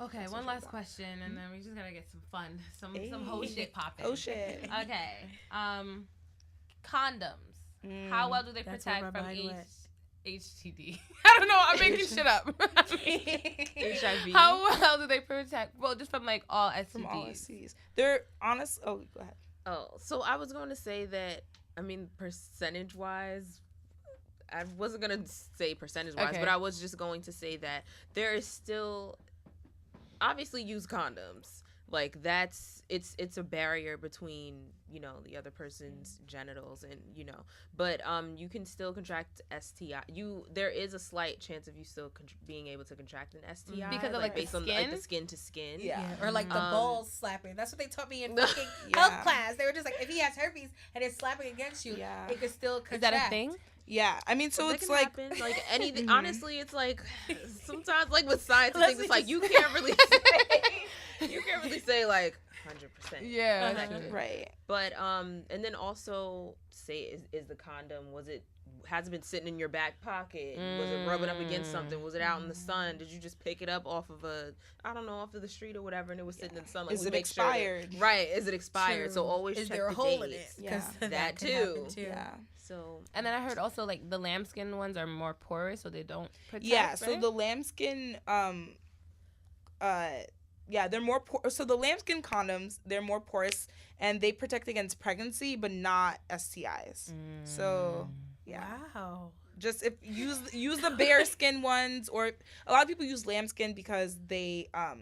Okay, one last question, and then we just gotta get some fun, some whole shit popping. Oh shit. Okay. Condoms. How well do they That's where protect my from mind went. HTD? I don't know. I'm making shit up. HIV. How well do they protect? Well, just from like all STDs. From all STDs. They're honest. Oh, go ahead. Oh, so I was going to say that, I mean, percentage-wise, I wasn't going to say percentage-wise, Okay. but I was just going to say that there is still, obviously, use condoms. Like, it's a barrier between, you know, the other person's genitals and, you know, but you can still contract STI. There is a slight chance of you still being able to contract an STI. Because of, like, the based on, skin? like, the skin to skin. Yeah. Or like the balls slapping. That's what they taught me in fucking Yeah. health class. They were just like, if he has herpes and it's slapping against you, Yeah. it could still contract. Is that a thing? Yeah. I mean, so That it's can like happen. Like anything. Honestly, it's like sometimes, like with science and Let's things, it's like just- you can't really say, like 100%. Yeah. Uh-huh. right. But and then also say is the condom, has it been sitting in your back pocket? Was it rubbing up against something? Was it out in the sun? Did you just pick it up off of off of the street or whatever, and it was sitting in the sun? Like, Is we it make sure that- expired? right? Is it expired? So True. always Is check there a the hole in it? dates. Yeah. 'Cause That can happen too. Yeah. So And then I heard also like the lambskin ones are more porous, so they don't protect. Yeah, so right? the lambskin they're more so the lambskin condoms, they're more porous and they protect against pregnancy but not STIs. So yeah. Wow. Just if use the bare skin ones, or a lot of people use lambskin because they are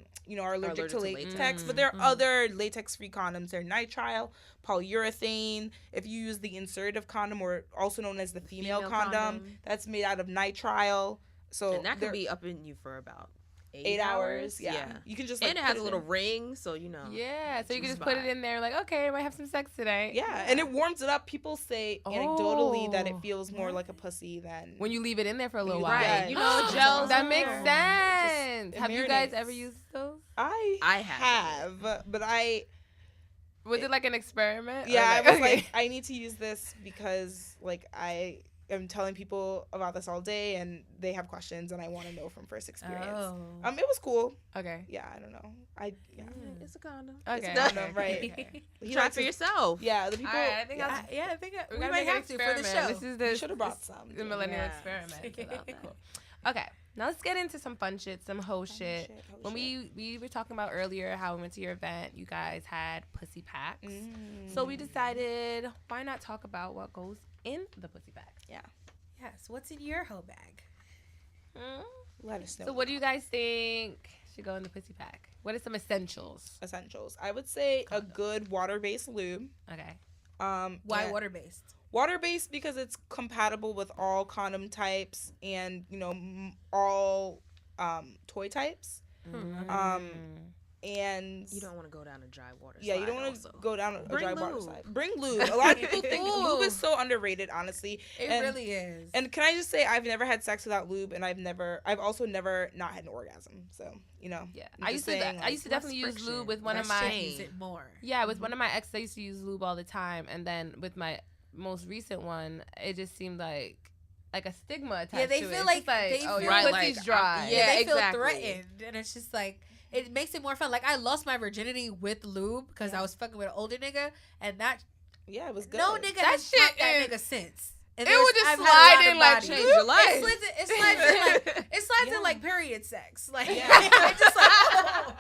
allergic to latex, but there are other latex free condoms. They're nitrile, polyurethane. If you use the insertive condom, or also known as the female condom, that's made out of nitrile. So and that could be up in you for about 8 hours. Yeah. You can just like, and it has put a little ring, so you know. Yeah, so you can Choose just put it vibe. in there, like, okay, I might have some sex today. Yeah, and it warms it up. People say anecdotally that it feels more like a pussy than when you leave it in there for a little while. Right. You know, Just- gels. That makes are- sense. it Have you guys marinates. ever used those? I have, but Was it like an experiment? yeah, Or I was okay. like, I need to use this because like I am telling people about this all day and they have questions and I want to know from first experience. Oh. It was cool. Okay. Yeah, I don't know. It's a condom. Okay. It's a condom, okay, right? okay. He Try it likes for to- yourself. Yeah, the people. All right, I think yeah. I think we we gotta might make an have to for the experiment. show. This is You the should have brought some. the millennial Yeah. experiment. So that'll be cool. Okay, now let's get into some fun shit, some hoe shit. When we were talking about earlier how we went to your event, you guys had pussy packs. So we decided, why not talk about what goes in the pussy pack? Yes. What's in your hoe bag? Let us know. So what do you guys think should go in the pussy pack? What are some essentials? Essentials? I would say a good water-based lube. Okay. Why yeah. water-based? Water-based because it's compatible with all condom types and all toy types. And You don't want to go down a dry water yeah, slide you don't want to also. go down a Bring dry water lube. slide. Bring lube. A lot of people think lube is so underrated, honestly. It And- really is. And can I just say, I've never had sex without lube, and I've also never not had an orgasm. So Yeah, I'm I just used to. saying, I used to less definitely use friction, lube with one of less my. change. use it more. Yeah, with one of my exes, I used to use lube all the time, and then with my most recent one, it just seemed like a stigma attached Yeah, they to it. feel It's like just like, they oh, feel your Right, pussy's like, dry. yeah, they feel exactly. threatened, and it's just like it makes it more fun. Like I lost my virginity with lube because I was fucking with an older nigga, and that yeah, it was good. no nigga That has shit popped that is- nigga since. And It would just I've had a slide lot of in like bodies. change your life. It slides in Yeah. like period sex. Like Yeah. it's just like oh.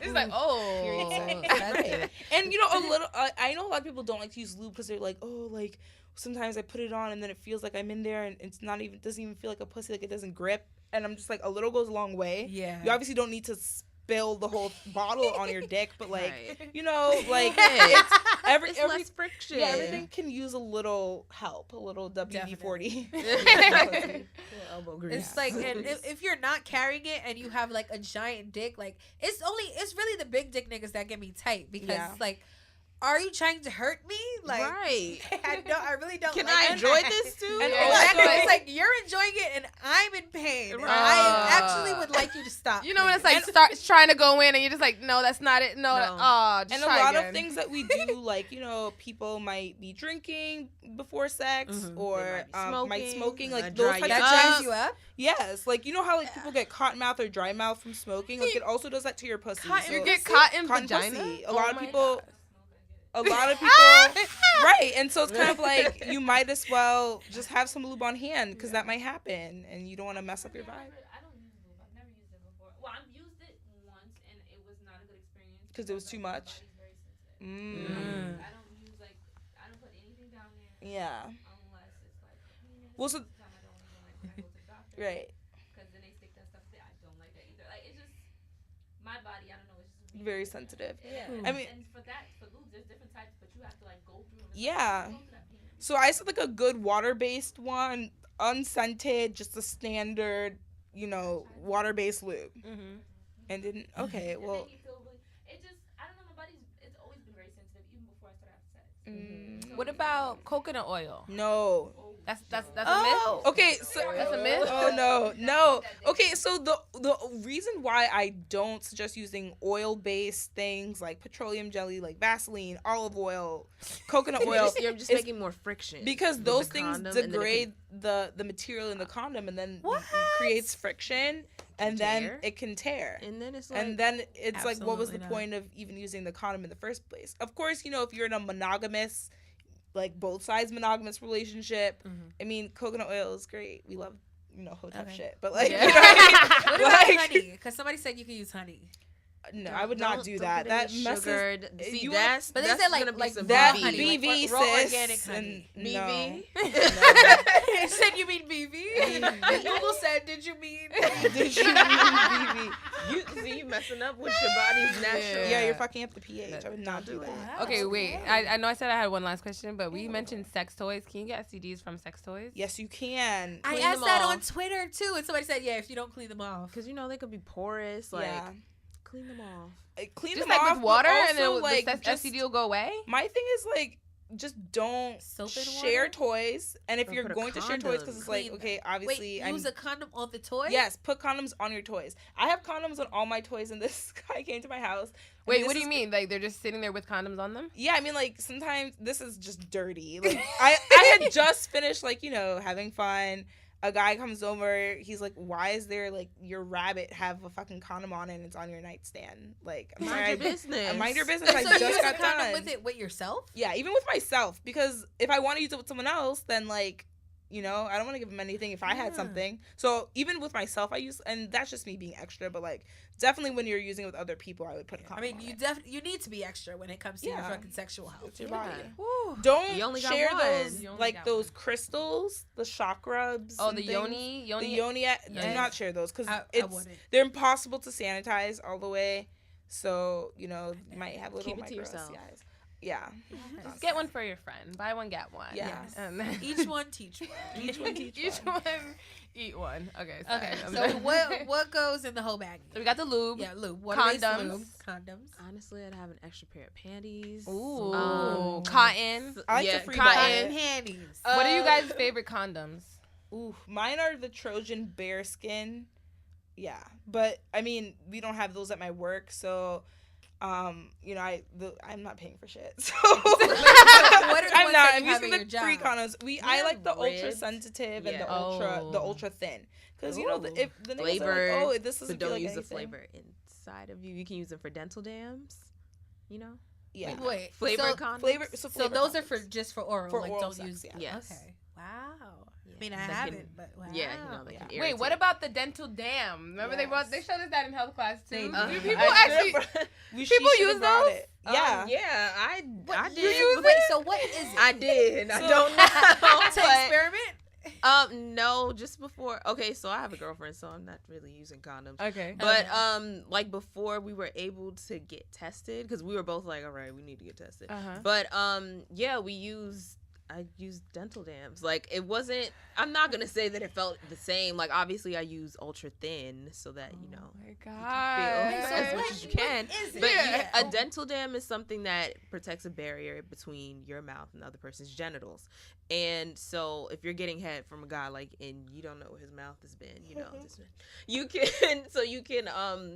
It's like, oh, Period That's sex. it. And a little. I know a lot of people don't like to use lube because they're like, oh, like sometimes I put it on and then it feels like I'm in there and it's not even doesn't even feel like a pussy, like it doesn't grip. And I'm just like, a little goes a long way. Yeah. You obviously don't need to spill the whole bottle on your dick, but like Right. like Yeah. it's every less friction. yeah, everything can use a little help, a little WD-40. elbow grease. It's like, and if you're not carrying it and you have like a giant dick, like it's really the big dick niggas that get me tight because like, are you trying to hurt me? Like, right. I really don't. Can like I it. enjoy this too? And Yeah. exactly, it's like you're enjoying it and I'm in pain. And I actually would like you to stop. You know when it's like starts trying to go in and you're just like, no, that's not it. No. Just and a try lot again. of things that we do, like, you know, people might be drinking before sex or might smoking, like those types of that things. dries you up. Yes, like you know how like people get cotton mouth or dry mouth from smoking. Like it also does that to your pussy. You get cotton cotton vagina. pussy. Oh A lot of my people. God. A lot of people, right? And so it's kind of like you might as well just have some lube on hand because that might happen, and you don't want to mess up your vibe. I don't use lube. I've never used it before. Well, I've used it once, and it was not a good experience Because it was too much. My body's very sensitive. I don't use I don't put anything down there. Yeah. Unless it's like penis. Well, so Sometimes I don't even like when I go to the doctor. right, Because then they stick that stuff there. I don't like that either. Like it's just my body. I don't know. It's just very sensitive. Yeah. I mean, and for lube, there's different types, but you have to like go through. yeah. Go to that penis. So I said like a good water-based one, unscented, just a standard, you know, water-based lube. And didn't. Okay, It well. made me feel really. It just. I don't know. My body's. It's always been very sensitive, even before I started having sex. So What about coconut oil? No. That's a myth. Okay, so That's a myth. Oh no. Okay, so the reason why I don't suggest using oil-based things like petroleum jelly, like Vaseline, olive oil, coconut oil, You're just is making more friction. because with those the things condom, and then it degrade the material in the condom, and then What? it creates friction, and then Tear? it can tear. and then it's like, And then it's like, what was the Absolutely not. point of even using the condom in the first place? Of course, you know, if you're in a monogamous, like both sides monogamous relationship, I mean, coconut oil is great. We love, you know, hotep shit. But like, Yeah. you know what I What mean? about Like, honey? Because somebody said you can use honey. no, I would not do that. That messes. sugared. See, you that's But they that's said, like- gonna be like some That honey, like BV, raw sis. organic honey. And BV. You said you mean BV? And Google said, did you mean Did you mean BV? You see, you messing up with your body's natural. Yeah, you're fucking up the pH. I would not do that. Okay, wait. I know I said I had one last question, but we mentioned sex toys. Can you get STDs from sex toys? Yes, you can. I Clean asked them that off. on Twitter, too. And somebody said, yeah, if you don't clean them off. Because you know they could be porous. Like, Yeah. clean them off. Clean Just them like off, with but water, and also, then like, the just- STD will go away. My thing is like, just don't Soap and share water? toys. And if Or you're put a going to share toys, because it's like, condom. okay, obviously, Wait, use a condom on the toy? yes, put condoms on your toys. I have condoms on all my toys, and this guy came to my house. I Wait, mean, what this do you is- mean? Like they're just sitting there with condoms on them? Yeah, I mean, like, sometimes this is just dirty. Like, I had just finished, like, you know, having fun. A guy comes over. He's like, why is there, like, your rabbit have a fucking condom on and it's on your nightstand? Like, I'm Mind sorry, your business. Mind your business. So I you just use a got condom done. with it with yourself? Yeah, even with myself. Because if I want to use it with someone else, then, like, you know, I don't want to give them anything if I had something. So even with myself, I use, and that's just me being extra, but, like, definitely when you're using it with other people, I would put a I condom mean, on it. you need to be extra when it comes to your Yeah. fucking sexual health. It's your Yeah. body. Woo. Don't You only got share one. those, You only like, got those one. crystals, the shock rubs. Oh, and the things. yoni. The yoni. Do Yes. not share those because I it's wouldn't. they're impossible to sanitize all the way. So you know you might have little Keep it to micro yourself. STIs. Yeah. Just get one for your friend. Buy one, get one. Yes. And then Each one, teach one. Each one teach each one. one, eat one. Okay. Sorry. Okay, I'm so done. what goes in the whole bag? So we got the lube. Yeah, lube. Water-based Condoms. lube. Condoms. Honestly, I'd have an extra pair of panties. Ooh, cotton. I like yeah, the free cotton. Cotton panties. What are you guys' favorite condoms? Ooh, mine are the Trojan bearskin. Yeah, but I mean we don't have those at my work, so. You know, I'm not paying for shit. So What are the I'm ones not. that I'm you have using at the your free job? condoms. I like the ribbed. ultra sensitive and Yeah. the ultra thin, because you know if the niggas are Flavored, like, oh, this doesn't But feel don't like use the anything. flavor inside of you. You can use them for dental dams. You know, Yeah, Wait, flavored so, condoms. flavor. so flavor those are condoms. for just for oral. For like oral don't sex, use. yeah. Yes. Okay. Wow. Yeah. I mean, I That haven't, can- but wow. Yeah, you know they Yeah. can Wait, irritate. what about the dental dam? Remember they showed us that in health class They too. did. Do people I actually? should've- She People should've use brought those? it. Yeah. Yeah, I What, did. Wait, so what is it? I did. I So- don't know. To experiment? No, just before. Okay, so I have a girlfriend, so I'm not really using condoms. Okay. But like before we were able to get tested, because we were both like, all right, we need to get tested. Uh-huh. But yeah, we used I used dental dams. Like, it wasn't, I'm not going to say that it felt the same. Like, obviously I use ultra thin so that, you know, my you God. can feel as much as you can. But Yeah. a dental dam is something that protects a barrier between your mouth and the other person's genitals. And so if you're getting head from a guy, like, and you don't know where his mouth has been, you know,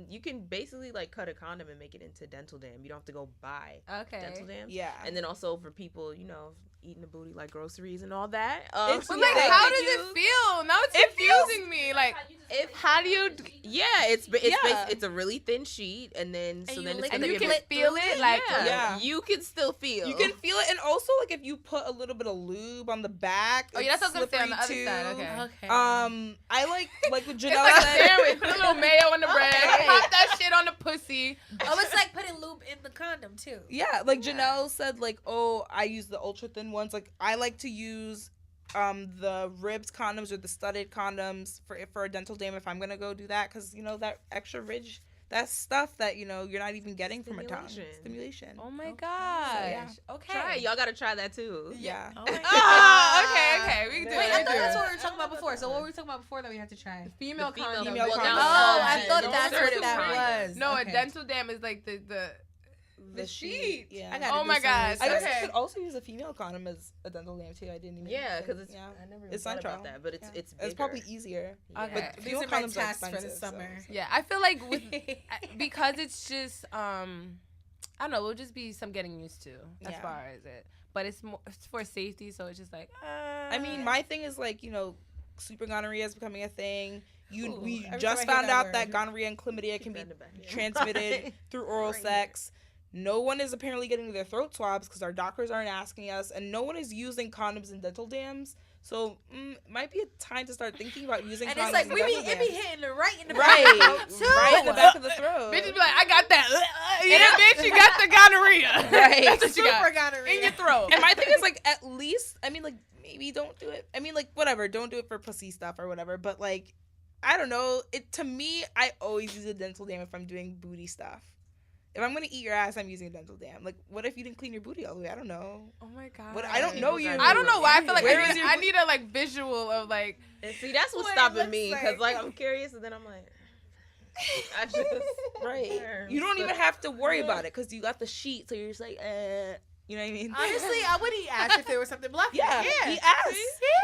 you can basically like cut a condom and make it into a dental dam. You don't have to go buy dental dams. Yeah. And then also for people, you know, eating the booty like groceries and all that. It's- But like, they how could does use- it feel? Now it's It feels- confusing me. Like, How do you? Yeah, it's Yeah. it's a really thin sheet, and then And so you then lick it's and the you gonna can get feel it. Like, Yeah. you can still feel. You can feel it, and also like if you put a little bit of lube on the back. oh yeah, that's it's what I was gonna say on the other slippery side. too. Okay. I like what It's Janelle like a said. sandwich. Put a little mayo on the bread. Okay. Pop that shit on the pussy. Oh, it's like putting lube in the condom too. Yeah, like Janelle said, like, oh, I use the ultra thin ones. Like, I like to use the ribbed condoms or the studded condoms for a dental dam if I'm gonna go do that, because you know that extra ridge, that's stuff that you know you're not even getting from a tongue stimulation. Oh my gosh. yeah. Okay. Try it. Y'all gotta try that too. Yeah. Oh my God. Okay. We can do Wait, it. I We thought do that's it. what we were talking about before. So what were we talking about before that we have to try? Female The female condom. Female well, condom. now Oh, I it's thought don't that's start what it that with was. No, Okay. a dental dam is like the sheet. Yeah. I gotta Oh do my some gosh. research. I guess Okay. I could also use a female condom as a dental dam too. I didn't even. Yeah, think- because it's yeah. I never even It's thought nitrile. about that, but it's Yeah. it's bigger. It's probably easier. Yeah. Okay. But These female are my condoms are tasks for the expensive, so- summer. Yeah, I feel like with because it's just I don't know, it'll just be some getting used to as Yeah. far as it. But it's more it's for safety, so it's just like I mean, my thing is like, you know, super gonorrhea is becoming a thing. Ooh, We every just time I hear found that out that word. gonorrhea and chlamydia can be Send it back. Yeah. transmitted through oral Bring it. sex. No one is apparently getting their throat swabs because our doctors aren't asking us, and no one is using condoms and dental dams. So it might be a time to start thinking about using And condoms it's like and it dental be dams. hitting it right in the Right, back too. right in the back of the throat. bitches be like, I got that. Yeah, bitch, you got the gonorrhea. Right. That's what you Super got gonorrhea. in your throat. And my thing is like, at least, I mean, like maybe don't do it. I mean, like whatever, don't do it for pussy stuff or whatever. But like, I don't know. It to me, I always use a dental dam if I'm doing booty stuff. If I'm gonna eat your ass, I'm using a dental dam. Like, what if you didn't clean your booty all the way? I don't know. Oh my god. What I don't know you. I don't know why I feel like Where is your I need a like visual of like And see, that's what's What it stopping looks me like. because like I'm curious, and then I'm like, I just Right. Yeah. You don't even have to worry about it because you got the sheet, so you're just like, you know what I mean? Honestly, I would eat ass if there was something blocking. Yeah, it. he asked.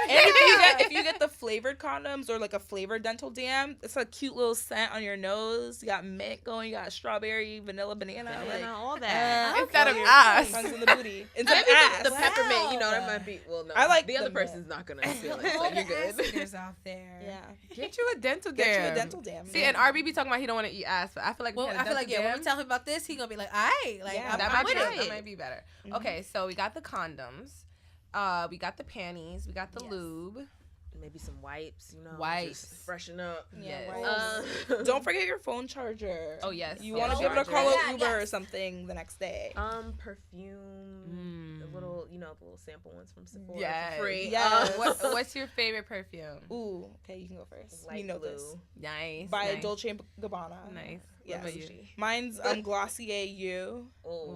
And if you get the flavored condoms or like a flavored dental dam, it's a cute little scent on your nose. You got mint going, you got strawberry, vanilla, banana, like all that. instead of your ass. tongues in the booty. Instead I of mean, ass. the peppermint, you know, that Wow. might be. Well, no, I like the other the mint. person's not gonna feel it, All so the you're ass good. eaters out there. Yeah. Get you a dental dam. Get you a dental dam. See, yeah. and RB be talking about he don't want to eat ass, but I feel like Well, we had a I feel like dental when dam. we tell him about this, he gonna be like, "Aight, like Yeah, I'm, that I'm might with be it." that might be better. Mhm. Okay, so we got the condoms, we got the panties, we got the Yes. lube. Maybe some wipes, you know, Wipes. just freshen up. Yeah, Yes. wipes. Don't forget your phone charger. Oh yes, You phone want to be able to charger. call Yeah, an Uber or yes. something the next day. Perfume, the little, you know, the little sample ones from Sephora Yes. for free. Yes. What's your favorite perfume? Ooh, okay, you can go first. Light you know blue. this. Nice. By nice. Dolce & Gabbana. Nice. Yes. What about you? Mine's Glossier You. Oh,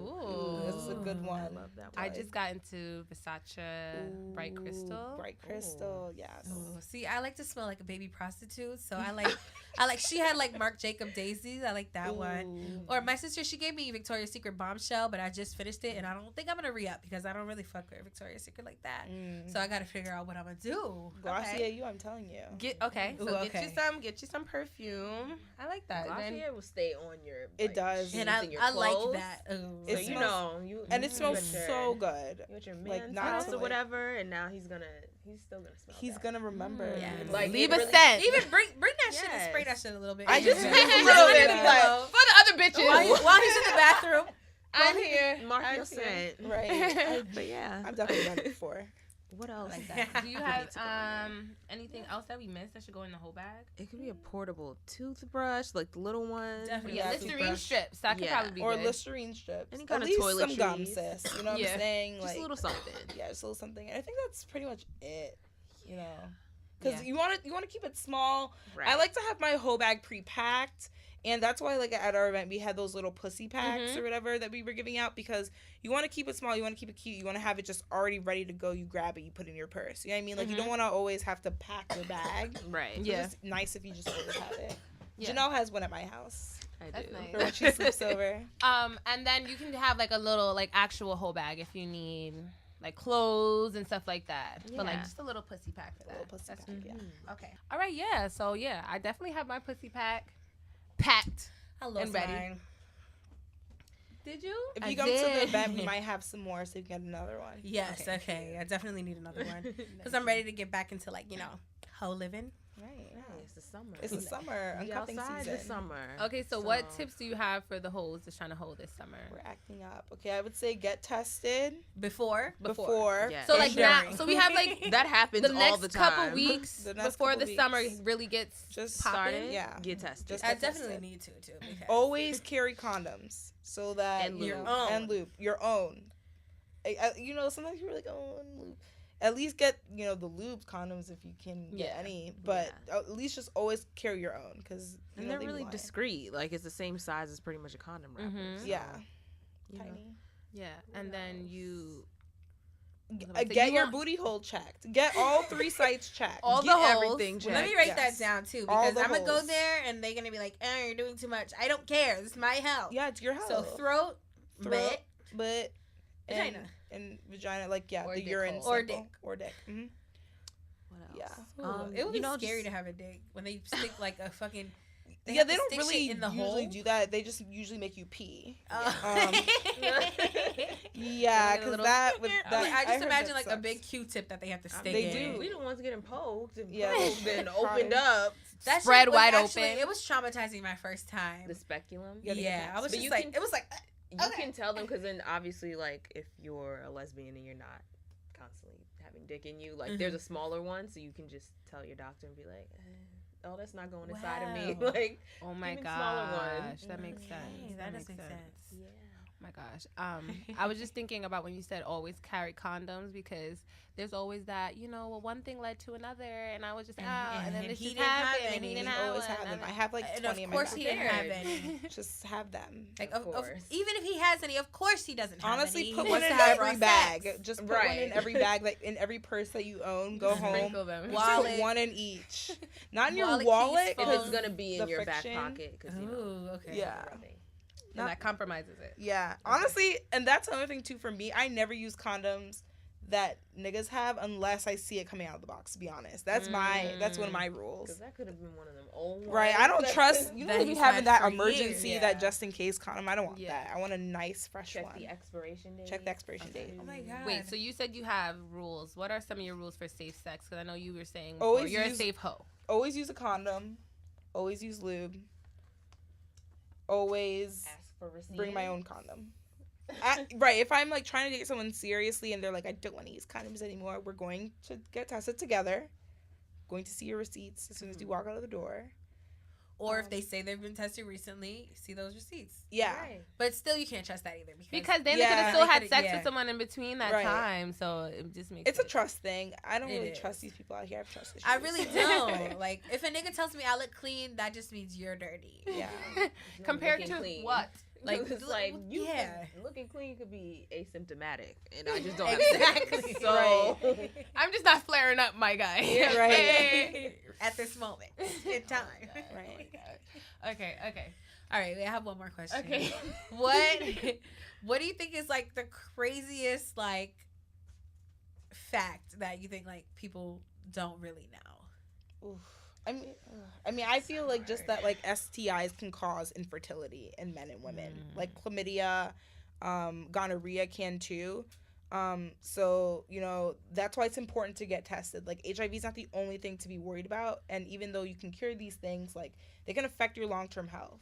Ooh. This is a good I one. love that one. I just got into Versace Bright Ooh, Crystal. Bright Crystal, yes. Ooh, see, I like to smell like a baby prostitute, so I like she had like Marc Jacob daisies. I like that one. Ooh. Or my sister, she gave me Victoria's Secret Bombshell, but I just finished it, and I don't think I'm gonna re-up because I don't really fuck with Victoria's Secret like that. So I gotta figure out what I'm gonna do. Glossier You, I'm telling you. Get okay. So Ooh, get you some perfume. I like that. Then- Glossier will stay on your. It does. And sheets I your like clothes. that. Ooh. It So you smells- know, And you it smells got your- so good. You got your Like, man's not house to, or like- whatever, and now he's still gonna smell. He's that. gonna remember. Yeah. Like, Leave it a really- scent. Even bring that shit and spray that Yes. shit a little bit. I just Yeah. a little Just bit, under the like- pillow. for the other bitches. while he's in the bathroom. I'm here. Mark I'm your here. scent. Right. But yeah. I've definitely done it before. What else? Like that. Do you have anything else that we missed that should go in the whole bag? It could be a portable toothbrush, like the little one. Definitely. Yeah, Yeah, Listerine toothbrush. strips. That could Yeah. probably be Or good. Listerine strips. Any At kind of least some toiletries. gum, sis. You know what Yeah. I'm saying? Just Like, a little something. yeah, just a little something. And I think that's pretty much it. You know, because Yeah. you want to keep it small. Right. I like to have my whole bag pre-packed, And that's why, like, at our event, we had those little pussy packs or whatever that we were giving out, because you want to keep it small, you want to keep it cute, you want to have it just already ready to go. You grab it, you put it in your purse. You know what I mean? Like, you don't want to always have to pack your bag. Right. So it's nice if you just always have it. Yeah. Janelle has one at my house. I do. Nice. For when she sleeps over. And then you can have like a little like actual whole bag if you need like clothes and stuff like that. Yeah. But like just a little pussy pack for that. A little pussy pack, yeah. Okay. All right. Yeah. So yeah, I definitely have my pussy pack packed. I lost and ready. mine. Did you? If you come to the event, we might have some more, so you can get another one. Yes, okay. I definitely need another one. Because I'm ready to get back into, like, you know, hoe living. Right. It's the summer. It's the summer. Be Uncuffing outside season. this summer. Okay. So what tips do you have for the hoes that's trying to hold this summer? We're acting up. Okay, I would say get tested Before. Yeah. So like And now, during. so we have like That happens the all next the time. couple weeks The next before couple the summer weeks. really gets Just popping. Started. Yeah. Get tested. Just I get definitely tested. need to, too. Because Always carry condoms so that And you lube. know, and lube your own. You know, sometimes you're like, oh, lube. At least get, you know, the lube condoms if you can get any, but at least just always carry your own, because And they're really discreet. Like, it's the same size as pretty much a condom wrapper. So, Yeah, you know. tiny. Yeah, and then you Get your booty hole checked. Get all 3 sites checked. all Get the holes. everything checked. Let me write Yes. that down, too. All Because the I'm going to go holes. there, and they're going to be like, you're doing too much. I don't care. This is my health. Yeah, it's your health. So throat, butt, and, vagina. and vagina, like Or the dick urine hole. Or sample. dick. Or dick. Mm-hmm. What else? Yeah. It would be you know, scary just- to have a dick when they stick like a fucking. Yeah, have they to don't stick really shit in the usually hole. do that. They just usually make you pee. Oh. Yeah, Like a because little- that would. That, I just heard imagine that like a sucks. big Q-tip that they have to stick They in. do. We the ones getting poked and Yeah, probed and prodded. opened up. That Spread shit was wide actually, open. It was traumatizing my first time. The speculum. Yeah, they Yeah, get I was But just you like, can- it was like, You Okay. can tell them, because then obviously, like, if you're a lesbian and you're not constantly having dick in you, like, there's a smaller one, so you can just tell your doctor and be like, oh, that's not going inside of me. Wow. Like, Oh my Even smaller gosh, one. that makes Okay, sense. that does makes make sense. yeah. Oh my gosh. I was just thinking about when you said always carry condoms, because there's always that, you know, well, one thing led to another, and I was just out, and then and this he just didn't have happened, and any. he didn't We have always one, have them. and I have like and 20 of in my course back. he didn't have any. Just have them. Like, Of of, course. even if he has any, of course he doesn't have Honestly, any. put He one wants in to have every raw bag. sex. Just put one Right. in every bag, like in every purse that you own. Go home. sprinkle them. Just put Wallet. one in each. Not in your Wallet, keys, wallet, phone. If because it's going to be in the your back friction. pocket, because, you know, Ooh, okay. Yeah. rubbing. and that compromises it. Yeah, honestly, and that's another thing too for me. I never use condoms that niggas have unless I see it coming out of the box. To be honest, that's one of my rules. Because that could have been one of them old ones. Right, I don't that- trust you that know be he's having had that for emergency, years. that Yeah. just in case condom. I don't want Yeah. that. I want a nice fresh Check one. the expiration date. Check the expiration date. Oh my god. Wait, so you said you have rules. What are some of your rules for safe sex? Because I know you were saying Always before, you're use- a safe hoe. Always use a condom. Always use lube. Always Ask for receipt. bring my own condom. Right, if I'm like trying to date someone seriously and they're like, I don't want to use condoms anymore, we're going to get tested together. Going to see your receipts as soon as you walk out of the door. Or if they say they've been tested recently, see those receipts. Yeah. Right. But still, you can't trust that either Because then they Yeah. could have still They had coulda- sex yeah. with someone in between that Right. time, so it just makes It's a it- trust thing. I don't It really is. trust these people out here. I have trust issues. I really don't. Like, if a nigga tells me I look clean, that just means you're dirty. Yeah. Compared Looking to clean. what? Like, Like, it's like you yeah. looking clean could be asymptomatic, and I just don't have Exactly. sex. So I'm just not flaring up, my guy. Yeah, right. Okay. At this moment in time. Right. Okay. All right, I have one more question. Okay. What do you think is like the craziest like fact that you think like people don't really know? Oof. I mean, I feel like just that like STIs can cause infertility in men and women. Like chlamydia, gonorrhea can too. So, you know, that's why it's important to get tested. Like HIV is not the only thing to be worried about. And even though you can cure these things, like they can affect your long-term health.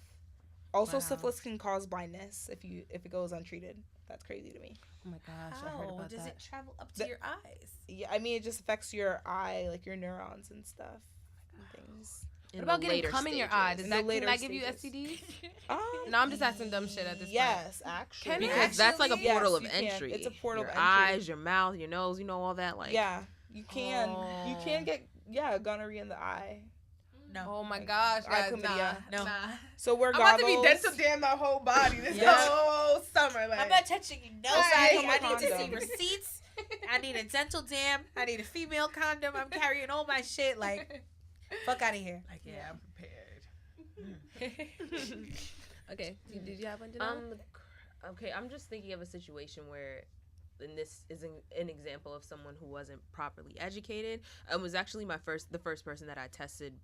Also, Wow. syphilis can cause blindness if it goes untreated. That's crazy to me. Oh my gosh, I heard How about does that. it travel up to your eyes? Yeah, I mean, it just affects your eye, like your neurons and stuff. And things. What about getting cum in your eye? Does In the that can later that give you stages. STDs? No, I'm just asking dumb shit at this point. Yes, actually. Can it because that's like a Yes, portal of you can. entry. It's a portal your of entry. eyes, your mouth, your nose, you know all that. Like Yeah, you can. You Oh. can get gonorrhea in the eye. No. Oh my gosh, Eye guys, chlamydia. No. nah. So wear I'm about goggles. to be dental dam my whole body this Yeah. whole summer. Like, I'm not touching no Right. side. I need to see Condom. receipts. I need a dental dam. I need a female condom. I'm carrying all my shit. Like, fuck out of here. like, yeah, I'm prepared. Okay, did you have one, Janelle? Okay, I'm just thinking of a situation where, and this is an example of someone who wasn't properly educated. It was actually the first person that I tested,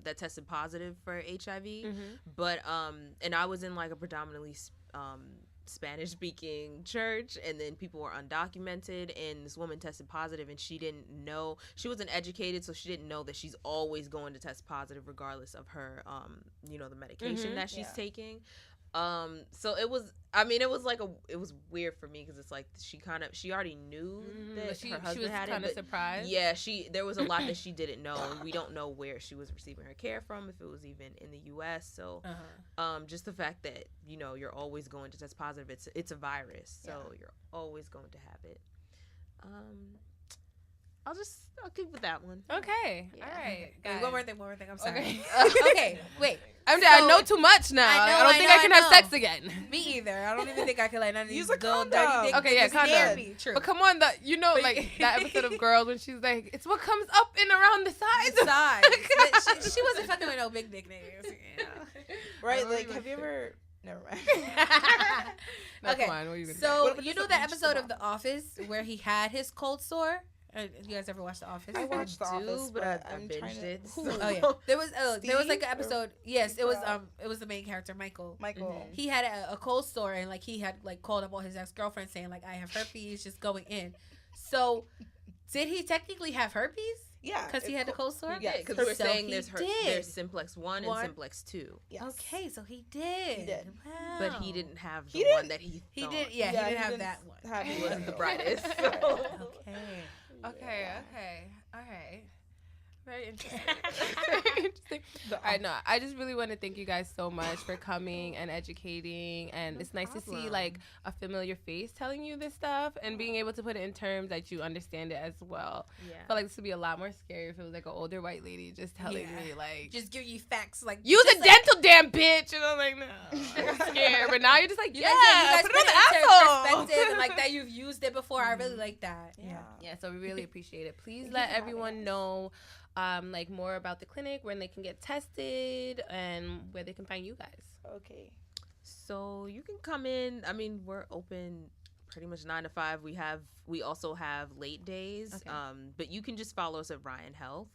that tested positive for HIV. But and I was in like a predominantly Spanish speaking church, and then people were undocumented, and this woman tested positive, and she didn't know, she wasn't educated, so she didn't know that she's always going to test positive regardless of her the medication that she's taking. So it was weird for me because it's like she already knew that her husband she was had it, kind of but surprised. yeah, there was a lot that she didn't know, and we don't know where she was receiving her care from, if it was even in the U.S. So just the fact that you're always going to test positive, it's a virus, so you're always going to have it. I'll keep with that one. Okay. Yeah. All right. Wait, one more thing. I'm sorry. Okay. Okay, wait. I know too much now. I don't think I can have sex again. Me either. I don't even think I can like none of these Use a little condom. dirty things. Okay, yeah, condom. Me. True. But come on, like that episode of Girls when she's like, it's what comes up and around the sides. Size. she wasn't fucking with no big dick niggas. Right? don't Like, even have you think- ever? Never mind. No, Okay, come on, what are you gonna So What you is know the that beach episode of about? The Office where he had his cold sore? You guys ever watched The Office? I watched The Office, but but I I'm binged trying to. it. Who? So. Oh yeah, there was like Steve an episode. Yes, it was the main character Michael. Michael. He had a cold sore and like he had like called up all his ex-girlfriends saying like I have herpes, just going in. So did he technically have herpes? Yeah. Because he had a cold sore. Yeah, Because we're So saying he there's did. simplex 1 and simplex 2. Yes. Okay, so he did. He did. Wow. But he didn't have the He didn't- one that he He thought. did. Yeah, he didn't have that one. have He one. wasn't the brightest. Okay. Okay. All right. Very interesting. Very interesting. I know. I just really want to thank you guys so much for coming and educating, and it's nice to see like a familiar face telling you this stuff and being able to put it in terms that you understand it as well. Yeah. I feel like this would be a lot more scary if it was like an older white lady just telling me like, Just give you facts like use just a like, dental dam, bitch, and I'm like, no, I'm scared. But now you're just like, You yeah, guys put put it it on into the asshole. perspective and like that you've used it before. I really like that. Yeah. Yeah, so we really appreciate it. Please let everyone know like more about the clinic, when they can get tested, and where they can find you guys. Okay. So you can come in. I mean, we're open pretty much 9 to 5. We also have late days. Okay. But you can just follow us at Ryan Health.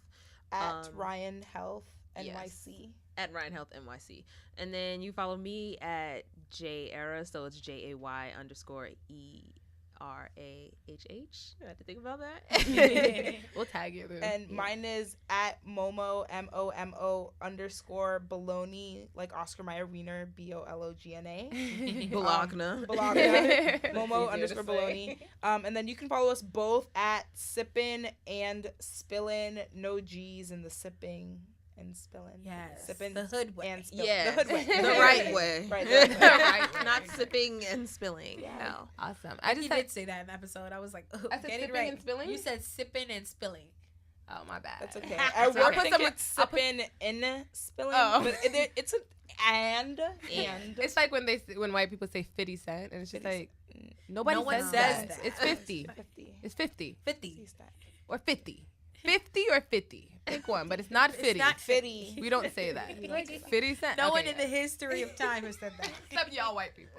At Ryan Health yes. NYC. At Ryan Health NYC. And then you follow me at JAYRA, so it's JAY_ERAHH. I had to think about that. We'll tag you. And mine is at Momo MOMO _baloney, like Oscar Mayer Wiener BOLOGNA. Bologna. Bologna. Easier Momo to _baloney. And then you can follow us both at Sippin' and Spillin', no G's in the sipping and spilling. Yes. Sippin' The hood way. and spilling. Yeah, The hood way. the right way. Right, the right way. Not sipping and spilling. Yeah. No. Awesome. I You just did say that in the episode. I was like, oh, I said get it sipping right. and spilling? You said sipping and spilling. Oh, my bad. That's okay. So I I'll would put think some- it's I'll put- sipping in spilling, Oh. but it's an and. It's like when white people say 50 cent, and it's just 50 like nobody No one says says that. that. It's 50. 50. It's 50 50. or 50. 50 or 50. Pick one, but it's not 50. It's not 50. We don't say that. We don't say that. 50 cent. No Okay, one in the history of time has said that. except y'all white people.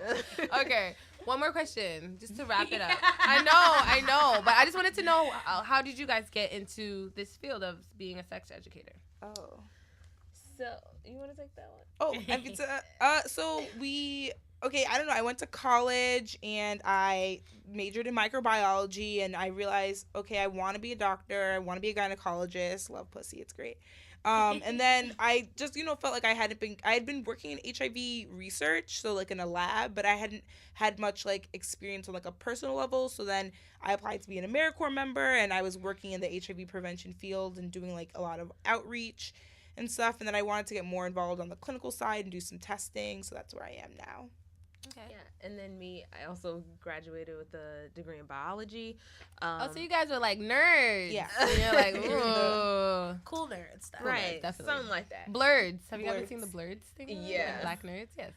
Okay, one more question, just to wrap it up. I know, but I just wanted to know how did you guys get into this field of being a sex educator? Oh. So you want to take that one? Oh, and it's I don't know. I went to college and I majored in microbiology, and I realized, okay, I want to be a doctor. I want to be a gynecologist. Love pussy. It's great. And then I just, felt like I had been working in HIV research, so like in a lab, but I hadn't had much like experience on like a personal level. So then I applied to be an AmeriCorps member, and I was working in the HIV prevention field and doing like a lot of outreach and stuff. And then I wanted to get more involved on the clinical side and do some testing. So that's where I am now. Okay. Yeah, and then I also graduated with a degree in biology. So you guys were like nerds. Yeah. And you're like, ooh. Cool nerd stuff. right, definitely. something like that. Blurreds. Have you ever Blurreds. seen the Blurreds thing? Yeah. Like black nerds? Yes.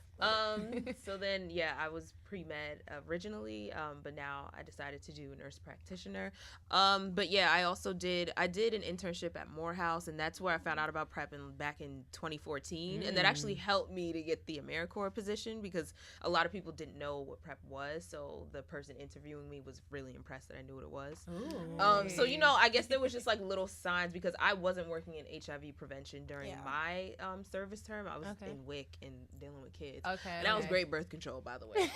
So then, I was pre-med originally, but now I decided to do nurse practitioner. But yeah, I did an internship at Morehouse, and that's where I found out about PrEP back in 2014. And that actually helped me to get the AmeriCorps position, because a lot of people didn't know what PrEP was. So the person interviewing me was really impressed that I knew what it was. Ooh. So, I guess there was just like little signs, because I wasn't working in HIV prevention during my service term. I was in WIC and dealing with kids. Okay. And that was great birth control, by the way.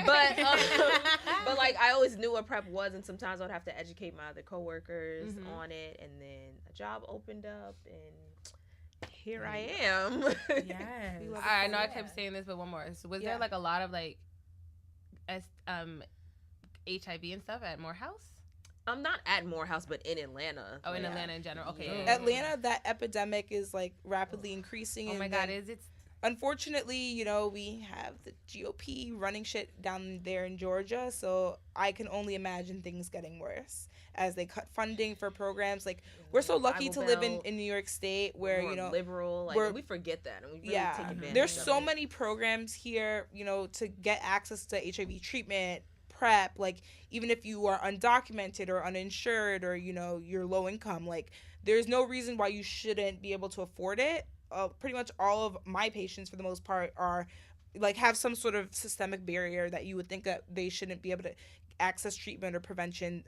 but like, I always knew what PrEP was, and sometimes I would have to educate my other coworkers on it. And then a job opened up, and here I am. Yes. I know I kept saying this, but one more. So was there like a lot of like HIV and stuff at Morehouse? I'm not at Morehouse, but in Atlanta. Oh, in Atlanta in general. Okay. Yeah. Atlanta, that epidemic is like rapidly increasing. Oh my God, is it? Unfortunately, we have the GOP running shit down there in Georgia, so I can only imagine things getting worse as they cut funding for programs. Like, we're so lucky to live in New York State, where liberal. Like, we forget that, and we really take advantage. There's of so it. many programs here, to get access to HIV treatment, PrEP. Like, even if you are undocumented or uninsured, or you're low income, like, there's no reason why you shouldn't be able to afford it. Pretty much all of my patients, for the most part, are like have some sort of systemic barrier that you would think that they shouldn't be able to access treatment or prevention,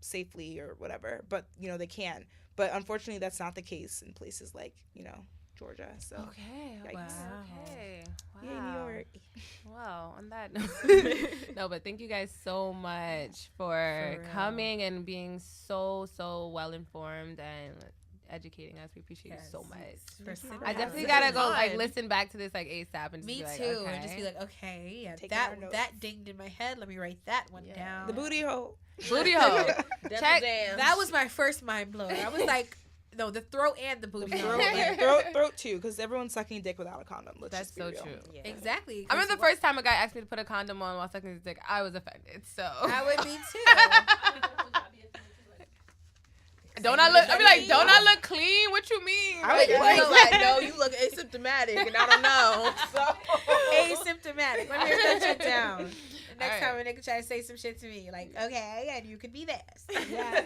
safely or whatever. But they can. But unfortunately, that's not the case in places like Georgia. So Okay. yikes. Wow. Okay. Wow. Yay, New York. Well, on that note, no, but thank you guys so much for coming and being so well informed and educating us. We appreciate you so much. I definitely gotta go like listen back to this like ASAP and just Me be like, too, okay. and just be like, okay, yeah, Taking our notes. that dinged in my head. Let me write that one down. The booty hole. Booty hole. Check. That was my first mind blower. I was like, no, the throat and the booty hole. Throat too, because everyone's sucking dick without a condom. That's so true. Yeah. Exactly. I remember the first time a guy asked me to put a condom on while sucking his dick, I was offended. So I would be too. don't I look? I be like, don't I look clean? What you mean? I was like, no, you look asymptomatic, and I don't know. So Asymptomatic. Let me write that shit down. Next All time a nigga try to say some shit to me, like, okay, and you could be this. Yeah.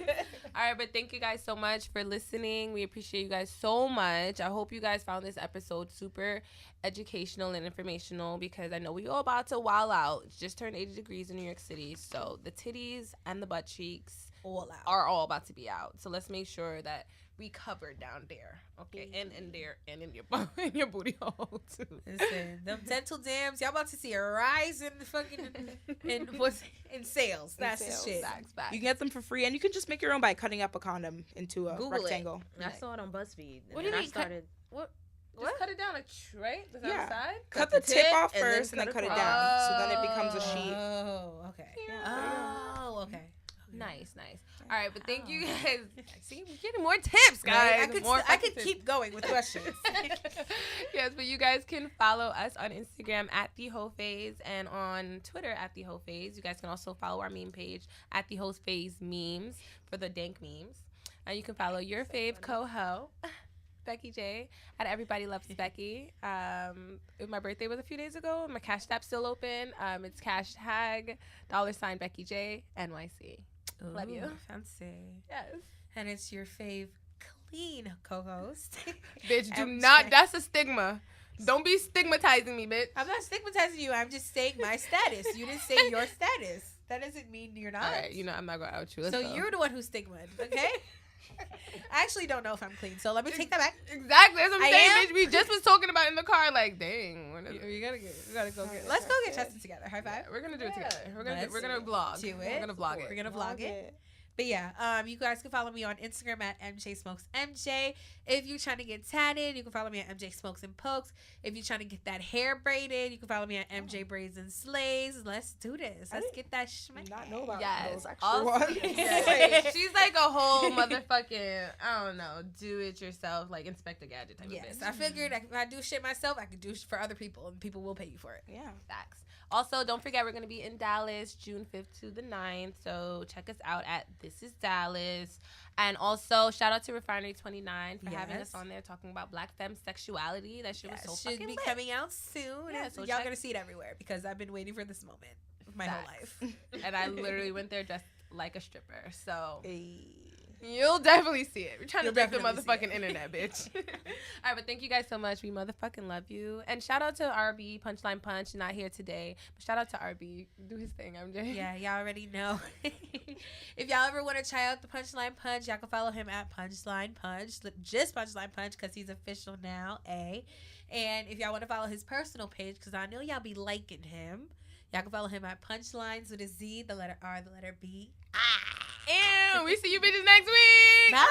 All right, but thank you guys so much for listening. We appreciate you guys so much. I hope you guys found this episode super educational and informational, because I know we all about to wild out. It's just turned 80 degrees in New York City, so the titties and the butt cheeks are all about to be out. So let's make sure that we cover down there, okay, and in there, and in your booty hole too. Listen, them dental dams, y'all about to see a rise in the fucking in sales. That's the shit. Facts. You can get them for free, and you can just make your own by cutting up a condom into a Google rectangle. I saw it on BuzzFeed. What do you mean? What? Just cut it down, like, right? Is that the side? Cut the tip off and then first, and then cut it across. down. So then it becomes a sheet. Oh, okay. Yeah. Okay. Nice. All right, but thank you guys. See, we're getting more tips, guys. I could keep going with questions. Yes, but you guys can follow us on Instagram at The Hoe Phase and on Twitter at The Hoe Phase. You guys can also follow our meme page at The Hoe Phase Memes for the dank memes. You can follow your fave co-ho, Becky J, at Everybody Loves Becky. My birthday was a few days ago. My Cash App's still open. It's hashtag $Becky J NYC. Love you. Fancy. Yes. And it's your fave clean co-host. Bitch, do MJ. not. That's a stigma. Don't be stigmatizing me, bitch. I'm not stigmatizing you. I'm just saying my status. You didn't say your status. That doesn't mean you're not. All right, I'm not going to out you. Let's So go. you're the one who's stigmaed, okay? I actually don't know if I'm clean, so let me take that back. Exactly. That's what I'm I saying, am? bitch. We just was talking about in the car, like, dang. We gotta go get it. Let's go get tested together. High five. We're gonna do it together. We're Let's gonna vlog. do it. We're gonna vlog it. We're gonna vlog it. But yeah, you guys can follow me on Instagram at MJ. If you're trying to get tatted, you can follow me at MJ Smokes and Pokes. If you're trying to get that hair braided, you can follow me at MJ Braids and Slays. Let's do this. Let's get that schmack. Not know about Yes. those extra ones. Yes. She's like a whole motherfucking, I don't know, do it yourself, like Inspector Gadget type Yes, of bitch. I figured if I do shit myself, I could do shit for other people, and people will pay you for it. Yeah. Facts. Also, don't forget, we're going to be in Dallas June 5th to the 9th. So check us out at This Is Dallas. And also, shout out to Refinery 29 for having us on there talking about black femme sexuality. That shit was so fucking should be lit. coming out soon. Yeah, So so y'all check- going to see it everywhere because I've been waiting for this moment my whole life. And I literally went there dressed like a stripper. So you'll definitely see it. We're trying to break the motherfucking internet, bitch. All right, but thank you guys so much. We motherfucking love you. And shout out to RB, PunchLine Punch, not here today. But shout out to RB. Do his thing, MJ. Yeah, y'all already know. If y'all ever want to try out the PunchLine Punch, y'all can follow him at PunchLine Punch. Just PunchLine Punch because he's official now, And if y'all want to follow his personal page, because I know y'all be liking him, y'all can follow him at Punchlines with a Z, the letter R, the letter B. And we see you bitches next week. Bye.